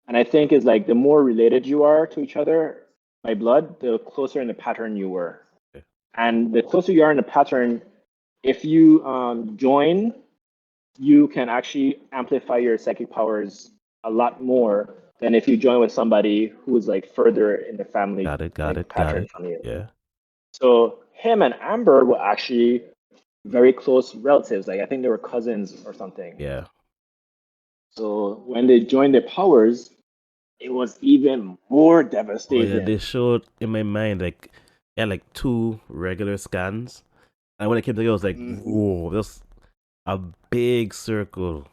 Speaker 2: And I think is like the more related you are to each other by blood, the closer in the pattern you were.
Speaker 1: Okay.
Speaker 2: And the closer you are in the pattern, if you join, you can actually amplify your psychic powers a lot more than if you join with somebody who's like further in the family
Speaker 1: Got
Speaker 2: like
Speaker 1: got
Speaker 2: pattern
Speaker 1: it.
Speaker 2: from you.
Speaker 1: Yeah,
Speaker 2: So him and Amber were actually very close relatives. Like I think they were cousins or something.
Speaker 1: yeah.
Speaker 2: So when they joined their powers, it was even more
Speaker 1: Oh yeah, they
Speaker 2: devastating.
Speaker 1: showed in my mind like yeah, like two regular scans, and when it came together, I was like,
Speaker 2: Mhm.
Speaker 1: whoa, that's a big circle. And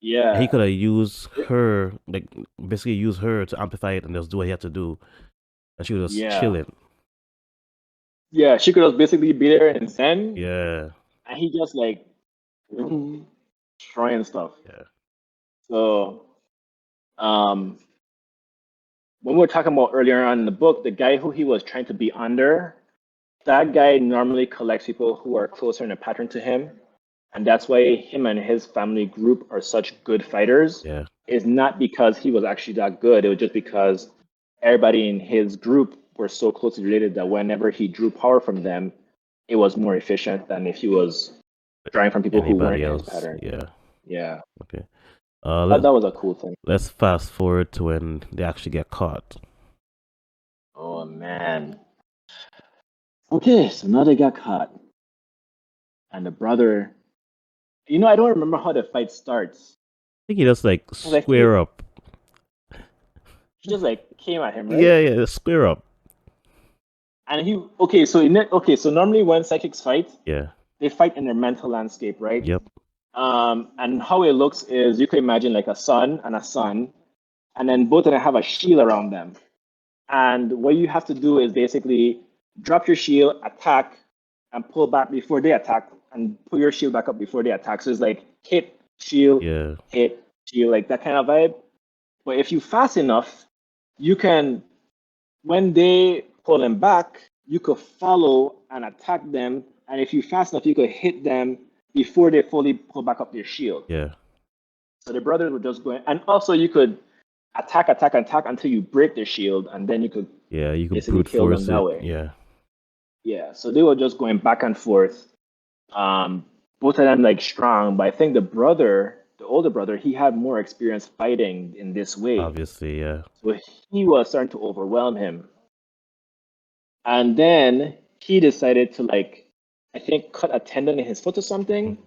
Speaker 1: he
Speaker 2: Yeah.
Speaker 1: could have used her, like basically use her to amplify it and just do what he had to do, and she was just
Speaker 2: Yeah.
Speaker 1: chilling.
Speaker 2: Yeah. She could just basically be there and send,
Speaker 1: Yeah,
Speaker 2: and he just like destroying stuff.
Speaker 1: yeah,
Speaker 2: So um when we were talking about earlier on in the book, the guy who he was trying to be under, that guy normally collects people who are closer in a pattern to him. And that's why him and his family group are such good fighters.
Speaker 1: yeah.
Speaker 2: It's not because he was actually that good. It was just because everybody in his group were so closely related that whenever he drew power from them, it was more efficient than if he was drawing from people who weren't
Speaker 1: Anybody
Speaker 2: in his
Speaker 1: else?
Speaker 2: pattern.
Speaker 1: Yeah.
Speaker 2: Yeah.
Speaker 1: Okay.
Speaker 2: That was a cool thing.
Speaker 1: Let's fast forward to when they actually get caught.
Speaker 2: Oh man. Okay, so now they got caught. And the brother, I don't remember how the fight starts.
Speaker 1: I think he just like
Speaker 2: Because I think
Speaker 1: square up.
Speaker 2: he just like came at him, right?
Speaker 1: Yeah, square up.
Speaker 2: And so normally when psychics fight,
Speaker 1: Yeah.
Speaker 2: they fight in their mental landscape, right?
Speaker 1: Yep.
Speaker 2: And how it looks is you can imagine like a sun and a sun, and then both of them have a shield around them. And what you have to do is basically drop your shield, attack, and pull back before they attack, and put your shield back up before they attack. So it's like
Speaker 1: Yeah.
Speaker 2: hit, shield, like that kind of vibe. But if you fast enough, you can, when they pull them back, you could follow and attack them. And if you fast enough, you could hit them before they fully pull back up their shield.
Speaker 1: Yeah.
Speaker 2: So the brothers were just going, and also you could attack until you break their shield, and then you could
Speaker 1: Yeah. You could
Speaker 2: basically
Speaker 1: brute
Speaker 2: kill them
Speaker 1: force
Speaker 2: that
Speaker 1: it.
Speaker 2: way.
Speaker 1: Yeah.
Speaker 2: Yeah, so they were just going back and forth. Both of them like strong, but I think the older brother, he had more experience fighting in this way.
Speaker 1: Obviously, yeah.
Speaker 2: So he was starting to overwhelm him. And then he decided to like, I think cut a tendon in his foot or something.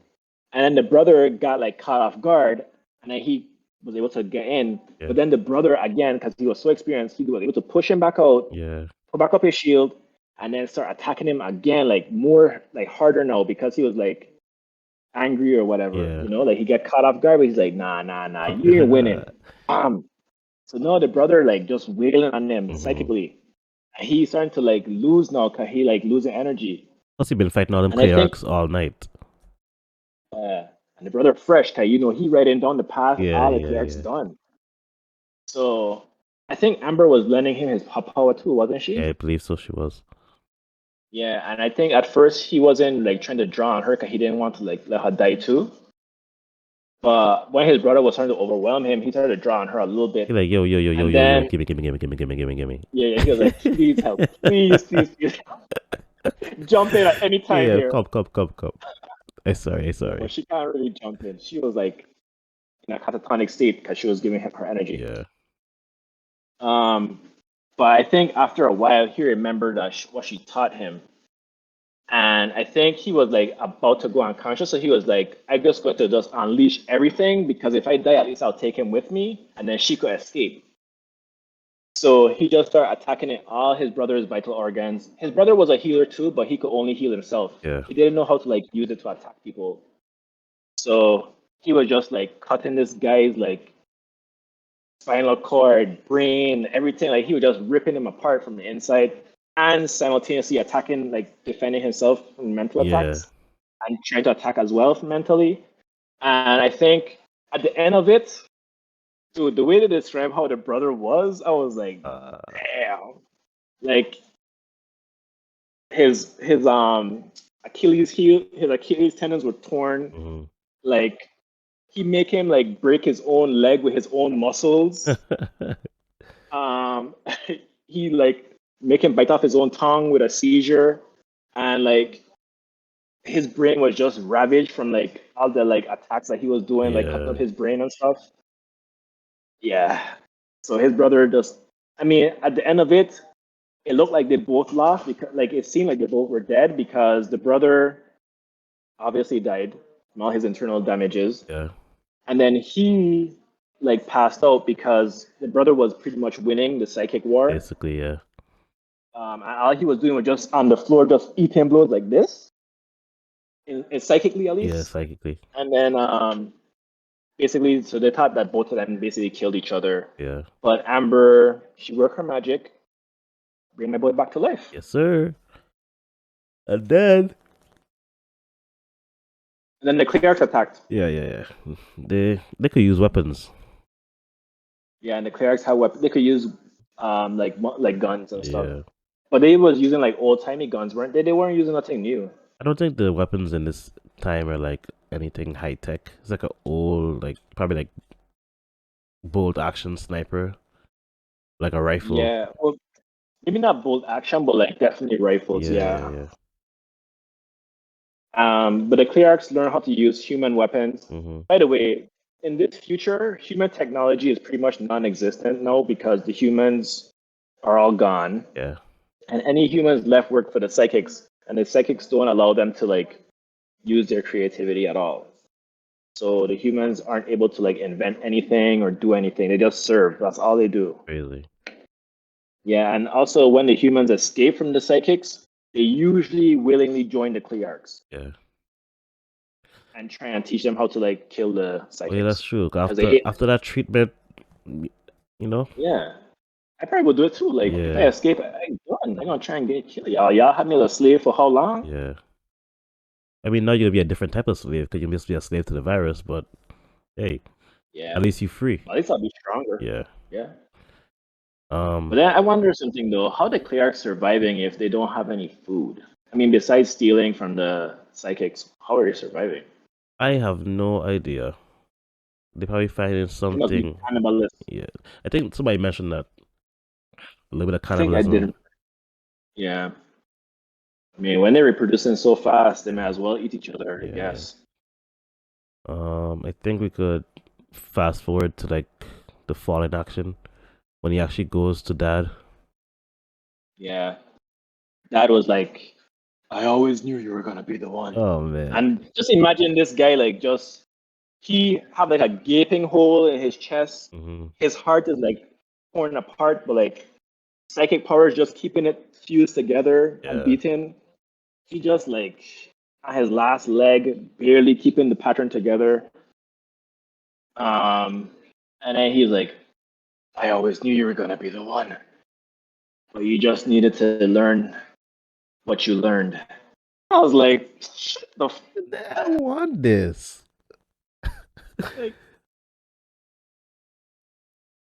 Speaker 2: And then the brother got like caught off guard, and then he was able to get in.
Speaker 1: Yeah.
Speaker 2: But then the brother again, because he was so experienced, he was able to push him back out,
Speaker 1: Yeah.
Speaker 2: pull back up his shield, and then start attacking him again, like more like harder now because he was like angry or whatever.
Speaker 1: Yeah.
Speaker 2: Like he get caught off guard, but he's like, nah, you ain't winning. So now the brother like just wailing on him
Speaker 1: Mhm.
Speaker 2: psychically. And he's starting to like lose now because he like losing energy.
Speaker 1: Plus, he been fighting all them
Speaker 2: And I think
Speaker 1: clerics all night.
Speaker 2: And the brother Fresh, he riding down the path,
Speaker 1: Yeah,
Speaker 2: all the
Speaker 1: yeah,
Speaker 2: clerics
Speaker 1: yeah.
Speaker 2: done. So I think Amber was lending him his power too, wasn't she?
Speaker 1: Yeah, I believe so. She was.
Speaker 2: Yeah, and I think at first he wasn't like trying to draw on her because he didn't want to like let her die too. But when his brother was starting to overwhelm him, he started to draw on her a little
Speaker 1: He
Speaker 2: bit.
Speaker 1: like, yo, yo, yo, yo,
Speaker 2: And
Speaker 1: yo, yo,
Speaker 2: then
Speaker 1: gimme.
Speaker 2: yeah, he was like, please help, please jump in at any time
Speaker 1: Yeah,
Speaker 2: here.
Speaker 1: come. I sorry.
Speaker 2: Yeah, but she can't really jump in. She was like in a catatonic state because she was giving him her energy.
Speaker 1: Yeah,
Speaker 2: Um, but I think after a while, he remembered what she taught him. And I think he was like about to go unconscious. So he was like, I'm just going to just unleash everything because if I die, at least I'll take him with me. And then she could escape. So he just started attacking all his brother's vital organs. His brother was a healer too, but he could only heal himself.
Speaker 1: yeah,
Speaker 2: He didn't know how to like use it to attack people. So he was just like cutting this guy's like spinal cord, brain, everything. Like he was just ripping him apart from the inside and simultaneously attacking, like defending himself from mental
Speaker 1: yeah,
Speaker 2: attacks and trying to attack as well mentally. And I think at the end of it, dude, the way they describe how the brother was, I was like,
Speaker 1: uh,
Speaker 2: damn. Like his his Achilles tendons were torn.
Speaker 1: mm-hmm.
Speaker 2: Like he make him like break his own leg with his own muscles. Um, he like make him bite off his own tongue with a seizure, and like his brain was just ravaged from like all the like attacks that he was doing, like cutting up
Speaker 1: Yeah,
Speaker 2: his brain and stuff. Yeah. So his brother just, I mean, at the end of it, it looked like they both lost because like it seemed like they both were dead because the brother obviously died from all his internal damages.
Speaker 1: yeah,
Speaker 2: And then he like passed out because the brother was pretty much winning the psychic war.
Speaker 1: basically, yeah,
Speaker 2: And all he was doing was just on the floor, just eating blows like this, psychically at
Speaker 1: yeah,
Speaker 2: least.
Speaker 1: psychically,
Speaker 2: And then basically, so they thought that both of them basically killed each other.
Speaker 1: yeah,
Speaker 2: But Amber, she worked her magic, bring my boy back to life.
Speaker 1: yes, sir. And then,
Speaker 2: And then the clerics attacked.
Speaker 1: yeah, they could use weapons.
Speaker 2: Yeah, and the clerics had weapons. They could use like guns and stuff.
Speaker 1: Yeah,
Speaker 2: But they was using like old timey guns, weren't they? They weren't using nothing new.
Speaker 1: I don't think the weapons in this time are like anything high tech. It's like an old, like probably like bolt action sniper, like a rifle.
Speaker 2: Yeah, well, maybe not bolt action, but like definitely rifles. Yeah.
Speaker 1: Yeah.
Speaker 2: But the clerics learn how to use human weapons.
Speaker 1: Mm-hmm.
Speaker 2: By the way, in this future, human technology is pretty much non-existent now because the humans are all gone,
Speaker 1: Yeah.
Speaker 2: and any humans left work for the psychics, and the psychics don't allow them to like use their creativity at all. So the humans aren't able to like invent anything or do anything. They just serve. That's all they do.
Speaker 1: Crazy.
Speaker 2: Yeah, and also when the humans escape from the psychics, they usually willingly join the clerics
Speaker 1: Yeah.
Speaker 2: and try and teach them how to like kill the
Speaker 1: Oh, yeah, that's
Speaker 2: psychics
Speaker 1: true.
Speaker 2: because they
Speaker 1: After
Speaker 2: hate them.
Speaker 1: after that treatment, you know.
Speaker 2: Yeah, I probably would do it too. Like if I
Speaker 1: Yeah.
Speaker 2: escape, I'm done. I'm gonna try and kill y'all. Y'all had me as a slave for how long?
Speaker 1: Yeah. I mean, now you'll be a different type of slave because you must be a slave to the virus. But hey,
Speaker 2: Yeah,
Speaker 1: at least you're free.
Speaker 2: at least I'll be stronger.
Speaker 1: Yeah.
Speaker 2: Yeah. But then I wonder something though, how the clerics surviving if they don't have any food? I mean, besides stealing from the psychics, how are they surviving?
Speaker 1: I have no idea. They probably finding
Speaker 2: They must be
Speaker 1: something.
Speaker 2: cannibalists.
Speaker 1: Yeah. I think somebody mentioned that a little bit of
Speaker 2: I think I
Speaker 1: cannibalism.
Speaker 2: didn't. Yeah. I mean, when they're reproducing so fast, they might as well eat each other, I
Speaker 1: Yeah.
Speaker 2: guess.
Speaker 1: I think we could fast forward to like the fall in action when he actually goes to dad.
Speaker 2: Yeah. Dad was like, I always knew you were gonna be the one.
Speaker 1: Oh man.
Speaker 2: And just imagine this guy like just he have like a gaping hole in his chest.
Speaker 1: Mm-hmm.
Speaker 2: His heart is like torn apart, but like psychic power is just keeping it fused together and
Speaker 1: Yeah.
Speaker 2: beaten. He just like on his last leg, barely keeping the pattern together. And then he's like, I always knew you were gonna be the one. But you just needed to learn what you learned. I was like, shut the
Speaker 1: I want this.
Speaker 2: like.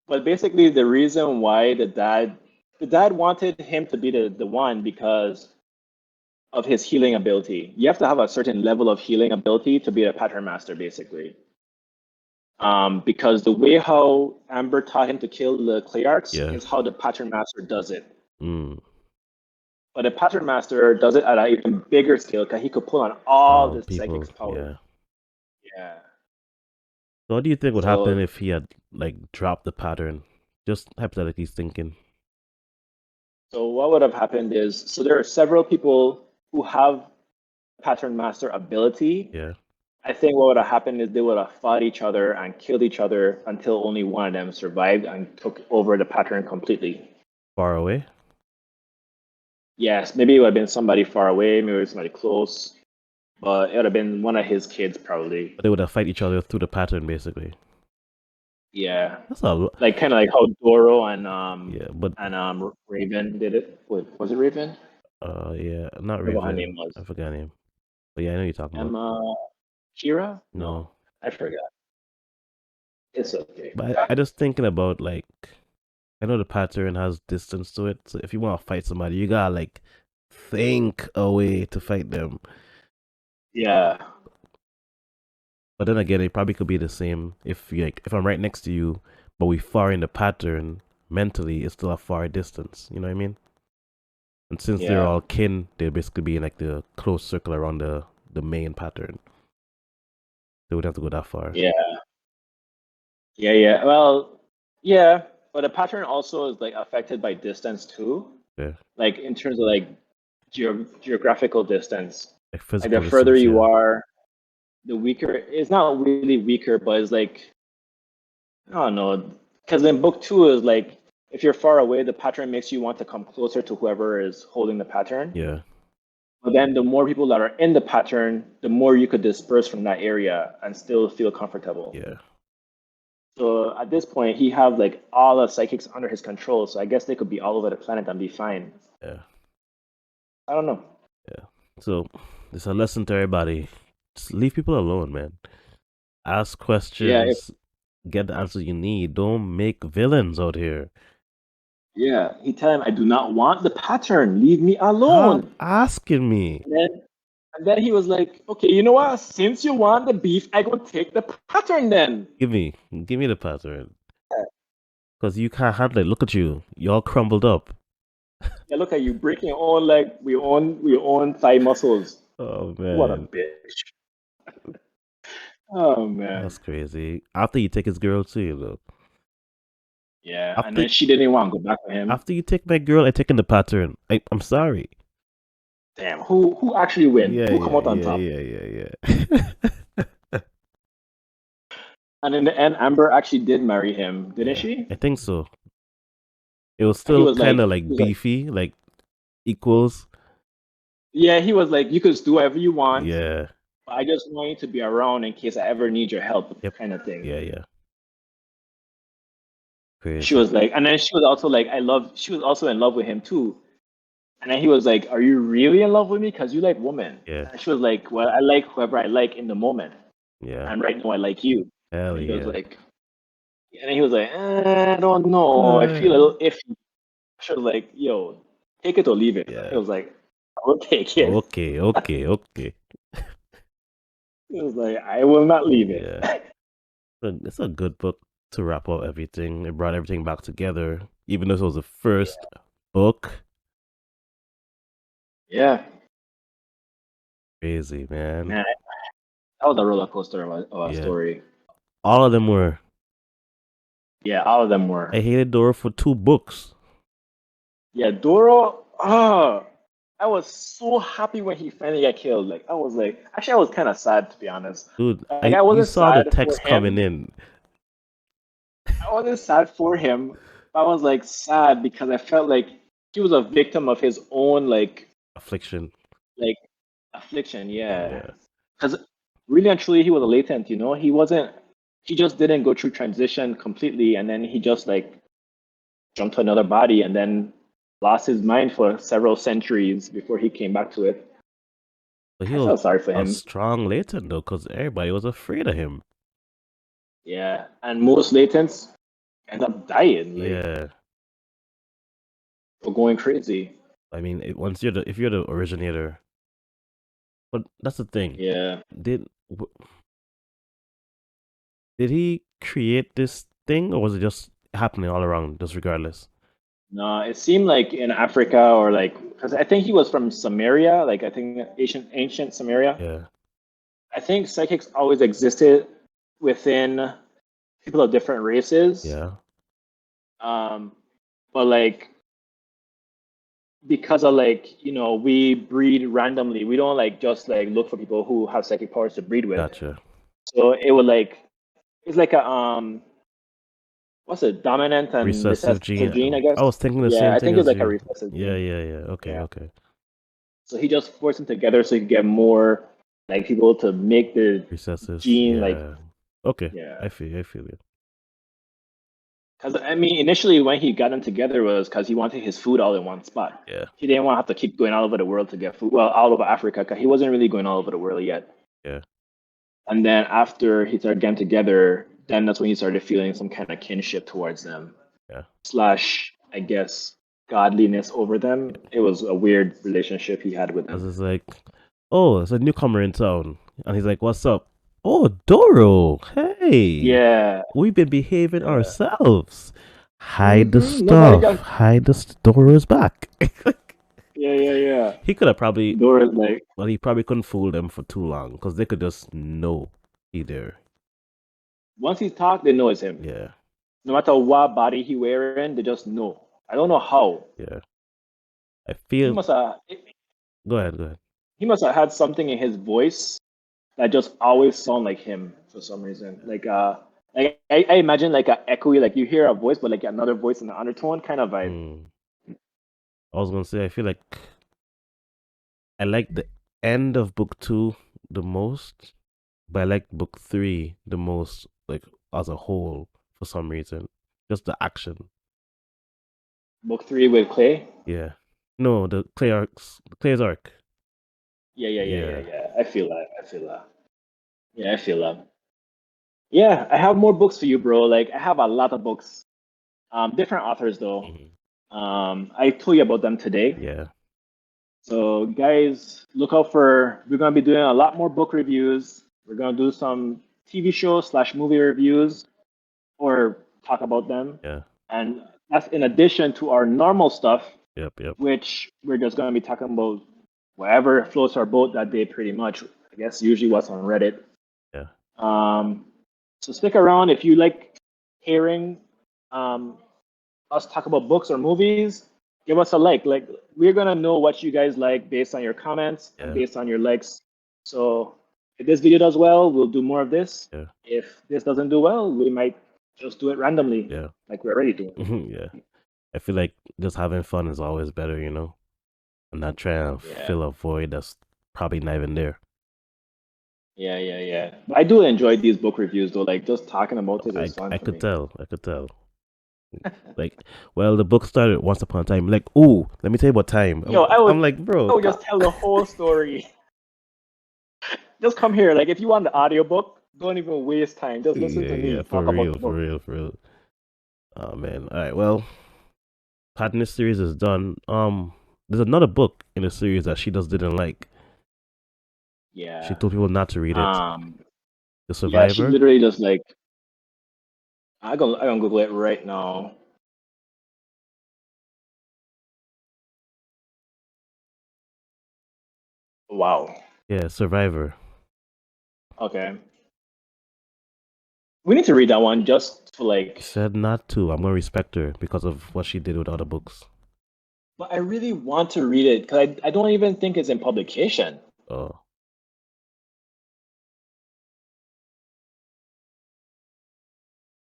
Speaker 2: But basically, the reason why the dad wanted him to be the one because of his healing ability. You have to have a certain level of healing ability to be a Pattermaster, basically. Because the way how Amber taught him to kill the Clayarchs
Speaker 1: Yeah.
Speaker 2: is how the Pattermaster does it.
Speaker 1: Mm.
Speaker 2: But the Pattermaster does it at an even bigger scale because he could pull on all the
Speaker 1: People.
Speaker 2: psychic's power.
Speaker 1: Yeah.
Speaker 2: Yeah.
Speaker 1: So what do you think would happen
Speaker 2: So
Speaker 1: if he had like dropped the pattern? Just hypothetically thinking.
Speaker 2: so what would have happened is so there are several people who have Pattermaster ability.
Speaker 1: Yeah.
Speaker 2: I think what would have happened is they would have fought each other and killed each other until only one of them survived and took over the pattern completely.
Speaker 1: Far away.
Speaker 2: Yes, maybe it would have been somebody far away, maybe it was somebody close, but it would have been one of his kids probably.
Speaker 1: But they would have fight each other through the pattern basically.
Speaker 2: Yeah,
Speaker 1: That's a lot.
Speaker 2: like kind of like how Doro
Speaker 1: Yeah, but
Speaker 2: Raven did it. Wait, was it Raven?
Speaker 1: yeah, not
Speaker 2: I forgot what her name
Speaker 1: Raven.
Speaker 2: was.
Speaker 1: I forgot her name. But yeah, I know you're talking about.
Speaker 2: Emma Kira? No,
Speaker 1: No.
Speaker 2: I forgot. It's okay.
Speaker 1: But I just thinking about like I know the pattern has distance to it. So if you want to fight somebody, you gotta like think a way to fight them.
Speaker 2: Yeah,
Speaker 1: But then again, it probably could be the same if you like if I'm right next to you, but we far in the pattern mentally, it's still a far distance. You know what I mean? And since they're
Speaker 2: yeah,
Speaker 1: all kin, they'll basically be in like the close circle around the main pattern. They wouldn't have to go that far.
Speaker 2: yeah, yeah. Well, yeah, but the pattern also is like affected by distance too.
Speaker 1: Yeah.
Speaker 2: Like in terms of like geographical distance.
Speaker 1: Like
Speaker 2: Like the
Speaker 1: physical
Speaker 2: further
Speaker 1: distance,
Speaker 2: you
Speaker 1: yeah.
Speaker 2: are, the weaker. It's not really weaker, but it's like I don't know. Because in book two is like if you're far away, the pattern makes you want to come closer to whoever is holding the pattern.
Speaker 1: Yeah.
Speaker 2: But then the more people that are in the pattern, the more you could disperse from that area and still feel comfortable.
Speaker 1: Yeah.
Speaker 2: So at this point, he have like all the psychics under his control. So I guess they could be all over the planet and be fine.
Speaker 1: Yeah.
Speaker 2: I don't know.
Speaker 1: Yeah. So it's a lesson to everybody. Just leave people alone, man. Ask
Speaker 2: Yeah,
Speaker 1: questions, get the answers you need. Don't make villains out here.
Speaker 2: yeah. He tell him, I do not want the pattern. Leave me
Speaker 1: Stop
Speaker 2: alone.
Speaker 1: asking me.
Speaker 2: And then he was like, okay, you know what? Since you want the beef, I go take the pattern then.
Speaker 1: Give me the pattern. Because you can't handle it. Look at you. You all crumbled up.
Speaker 2: Yeah, look at you breaking your own like we own thigh muscles.
Speaker 1: Oh
Speaker 2: What a
Speaker 1: man.
Speaker 2: bitch. Oh man.
Speaker 1: That's crazy. After you take his girl too, though.
Speaker 2: Yeah, and
Speaker 1: After
Speaker 2: then she didn't want to go back with him.
Speaker 1: after you take my girl, I taking the pattern. I'm sorry.
Speaker 2: Damn, who actually win?
Speaker 1: Yeah,
Speaker 2: Who come
Speaker 1: yeah,
Speaker 2: out on
Speaker 1: yeah,
Speaker 2: top?
Speaker 1: yeah.
Speaker 2: And in the end, Amber actually did marry him, didn't
Speaker 1: Yeah,
Speaker 2: she?
Speaker 1: I think so. It was
Speaker 2: And he
Speaker 1: still
Speaker 2: was
Speaker 1: kind
Speaker 2: like,
Speaker 1: of
Speaker 2: he
Speaker 1: like
Speaker 2: was like,
Speaker 1: beefy, like equals.
Speaker 2: yeah, he was like, you could do whatever you want,
Speaker 1: Yeah.
Speaker 2: but I just want you to be around in case I ever need your help,
Speaker 1: Yep.
Speaker 2: kind of thing.
Speaker 1: Yeah, yeah.
Speaker 2: She
Speaker 1: Crazy.
Speaker 2: was like, and then she was also like, she was also in love with him too. And then he was like, are you really in love with me? Because you like women.
Speaker 1: Yeah.
Speaker 2: And she was like, well, I like whoever I like in the moment.
Speaker 1: Yeah.
Speaker 2: And right now I like you.
Speaker 1: Hell
Speaker 2: And he was
Speaker 1: yeah.
Speaker 2: like, and then he was like, I don't know. I feel a little iffy. She was like, yo, take it or leave it.
Speaker 1: Yeah.
Speaker 2: He was like, I will take it.
Speaker 1: Okay, okay, okay.
Speaker 2: He was like, I will not leave it.
Speaker 1: Yeah. It's a good book to wrap up everything. It brought everything back together. Even though it was the first book.
Speaker 2: Yeah.
Speaker 1: Crazy, man.
Speaker 2: Man, that was a roller coaster of a
Speaker 1: Yeah.
Speaker 2: story.
Speaker 1: All of them were.
Speaker 2: Yeah, all of them were.
Speaker 1: I hated Dora for 2 books.
Speaker 2: Yeah, Doro, I was so happy when he finally got killed. Like, I was like, actually, I was kind of sad to be honest.
Speaker 1: Dude,
Speaker 2: Like, I
Speaker 1: you
Speaker 2: wasn't
Speaker 1: saw the
Speaker 2: sad for
Speaker 1: text coming
Speaker 2: him.
Speaker 1: in.
Speaker 2: I wasn't sad for him. But I was like sad because I felt like he was a victim of his own
Speaker 1: Affliction.
Speaker 2: like affliction. Yeah,
Speaker 1: Yeah.
Speaker 2: because really and truly, he was a latent. You know, he wasn't. He just didn't go through transition completely, and then he just like jumped to another body, and then lost his mind for several centuries before he came back to it.
Speaker 1: But he
Speaker 2: I
Speaker 1: was
Speaker 2: felt sorry for
Speaker 1: a
Speaker 2: him.
Speaker 1: strong latent though, because everybody was afraid of him.
Speaker 2: Yeah, and most latents end up dying, like,
Speaker 1: Yeah.
Speaker 2: or going crazy.
Speaker 1: I mean, once you're if you're the originator, but that's the thing.
Speaker 2: Yeah.
Speaker 1: Did did he create this thing, or was it just happening all around, just regardless?
Speaker 2: No, it seemed like in Africa or like, because I think he was from Samaria, like I think ancient Samaria.
Speaker 1: Yeah.
Speaker 2: I think psychics always existed within people of different races.
Speaker 1: Yeah.
Speaker 2: Um, but like because of like, we breed randomly. We don't like just like look for people who have psychic powers to breed with.
Speaker 1: Gotcha.
Speaker 2: So it would like it's like a what's it, dominant and
Speaker 1: Recessive
Speaker 2: recessive
Speaker 1: gene.
Speaker 2: gene, I guess.
Speaker 1: I was thinking the
Speaker 2: Yeah,
Speaker 1: same
Speaker 2: I
Speaker 1: thing
Speaker 2: think it's
Speaker 1: as
Speaker 2: like a
Speaker 1: you.
Speaker 2: recessive
Speaker 1: Yeah,
Speaker 2: gene.
Speaker 1: yeah, yeah. Okay,
Speaker 2: Yeah.
Speaker 1: okay.
Speaker 2: So he just forced them together so he could get more like people to make the
Speaker 1: Recessive.
Speaker 2: gene like
Speaker 1: Yeah. Okay.
Speaker 2: yeah.
Speaker 1: I feel you.
Speaker 2: Because I mean, initially when he got them together was because he wanted his food all in one spot.
Speaker 1: Yeah.
Speaker 2: He didn't want to have to keep going all over the world to get food. Well, all over Africa, because he wasn't really going all over the world yet.
Speaker 1: Yeah.
Speaker 2: And then after he started getting together, then that's when he started feeling some kind of kinship towards them.
Speaker 1: Yeah.
Speaker 2: Slash, I guess, godliness over them. It was a weird relationship he had with
Speaker 1: I was
Speaker 2: them.
Speaker 1: just like, oh, it's a newcomer in town. And he's like, what's up? Oh, Doro. Hey.
Speaker 2: Yeah.
Speaker 1: We've been behaving
Speaker 2: Yeah.
Speaker 1: ourselves. Hide the
Speaker 2: Nobody
Speaker 1: stuff.
Speaker 2: got.
Speaker 1: Hide the Doro's back.
Speaker 2: Yeah.
Speaker 1: He could have probably,
Speaker 2: Dora's like,
Speaker 1: well, he probably couldn't fool them for too long because they could just know either.
Speaker 2: once he's talked, they know it's him.
Speaker 1: Yeah.
Speaker 2: No matter what body he wearing, they just know. I don't know how.
Speaker 1: Yeah. I
Speaker 2: He
Speaker 1: feel.
Speaker 2: must have.
Speaker 1: Go ahead.
Speaker 2: He must have had something in his voice that just always sound like him for some reason. Like I imagine like a echoey, like you hear a voice, but like another voice in the undertone kind of vibe.
Speaker 1: I was gonna say I feel like I like the end of book 2 the most, but I like book 3 the most, like as a whole for some reason. Just the action.
Speaker 2: Book 3 with Clay.
Speaker 1: Yeah. No, the Clay's arc.
Speaker 2: Yeah. I feel that. Yeah, I feel that. Yeah, I have more books for you, bro. Like I have a lot of books. Different authors though. I told you about them today.
Speaker 1: Yeah.
Speaker 2: So guys, look out for. We're gonna be doing a lot more book reviews. We're gonna do some TV show slash movie reviews or talk about them.
Speaker 1: Yeah.
Speaker 2: And that's in addition to our normal stuff,
Speaker 1: Yep.
Speaker 2: which we're just gonna be talking about whatever floats our boat that day, pretty much. I guess usually what's on Reddit.
Speaker 1: Yeah.
Speaker 2: So stick around if you like hearing us talk about books or movies. Give us a like. Like we're gonna know what you guys like based on your comments and
Speaker 1: Yeah.
Speaker 2: based on your likes. So if this video does well, we'll do more of this.
Speaker 1: Yeah.
Speaker 2: If this doesn't do well, we might just do it randomly.
Speaker 1: Yeah.
Speaker 2: Like we're already doing.
Speaker 1: Yeah. I feel like just having fun is always better, you know? And not trying to fill a void that's probably not even there.
Speaker 2: Yeah. But I do enjoy these book reviews though. Like just talking about it is fun.
Speaker 1: I could tell. Like, well, the book started once upon a time. Like, ooh, let me tell you about time. I'm like, bro.
Speaker 2: I would just tell the whole story. Just come here. Like, if you want the audiobook, don't even waste time. Just listen to me
Speaker 1: for
Speaker 2: talk about the book.
Speaker 1: real. Oh man. All right. Well, Patternist Series is done. There's another book in the series that she just didn't like.
Speaker 2: Yeah.
Speaker 1: She told people not to read it. The Survivor.
Speaker 2: Yeah, she literally just like. I'm gonna Google it right now. Wow.
Speaker 1: Yeah, Survivor.
Speaker 2: Okay. We need to read that one just for like.
Speaker 1: She said not to. I'm gonna respect her because of what she did with other books.
Speaker 2: But I really want to read it because I don't even think it's in publication.
Speaker 1: Oh.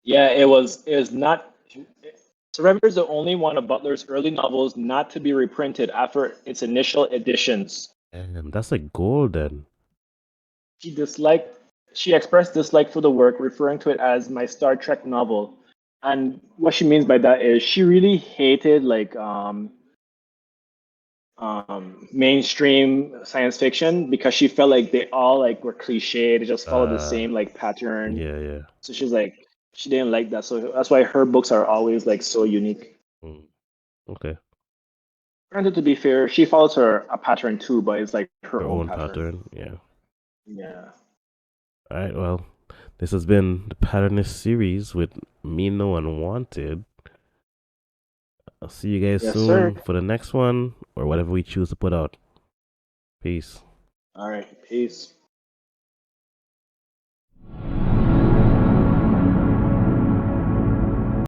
Speaker 2: Yeah, it was not. Survivor is the only one of Butler's early novels not to be reprinted after its initial editions.
Speaker 1: Damn, that's like gold then.
Speaker 2: She expressed dislike for the work, referring to it as my Star Trek novel. And what she means by that is she really hated mainstream science fiction because she felt like they all like were cliche. They just followed the
Speaker 1: Uh,
Speaker 2: same like pattern.
Speaker 1: yeah, yeah.
Speaker 2: So she's like she didn't like that. So that's why her books are always like so unique.
Speaker 1: Mm, okay.
Speaker 2: Granted, to be fair, she follows her a pattern too, but it's like her
Speaker 1: Her
Speaker 2: own
Speaker 1: own
Speaker 2: pattern.
Speaker 1: pattern. Yeah.
Speaker 2: Yeah.
Speaker 1: All right. Well, this has been the Patternist series with Me No Unwanted. I'll see you guys
Speaker 2: Yes, sir.
Speaker 1: soon for the next one or whatever we choose to put out. Peace.
Speaker 2: All right. Peace.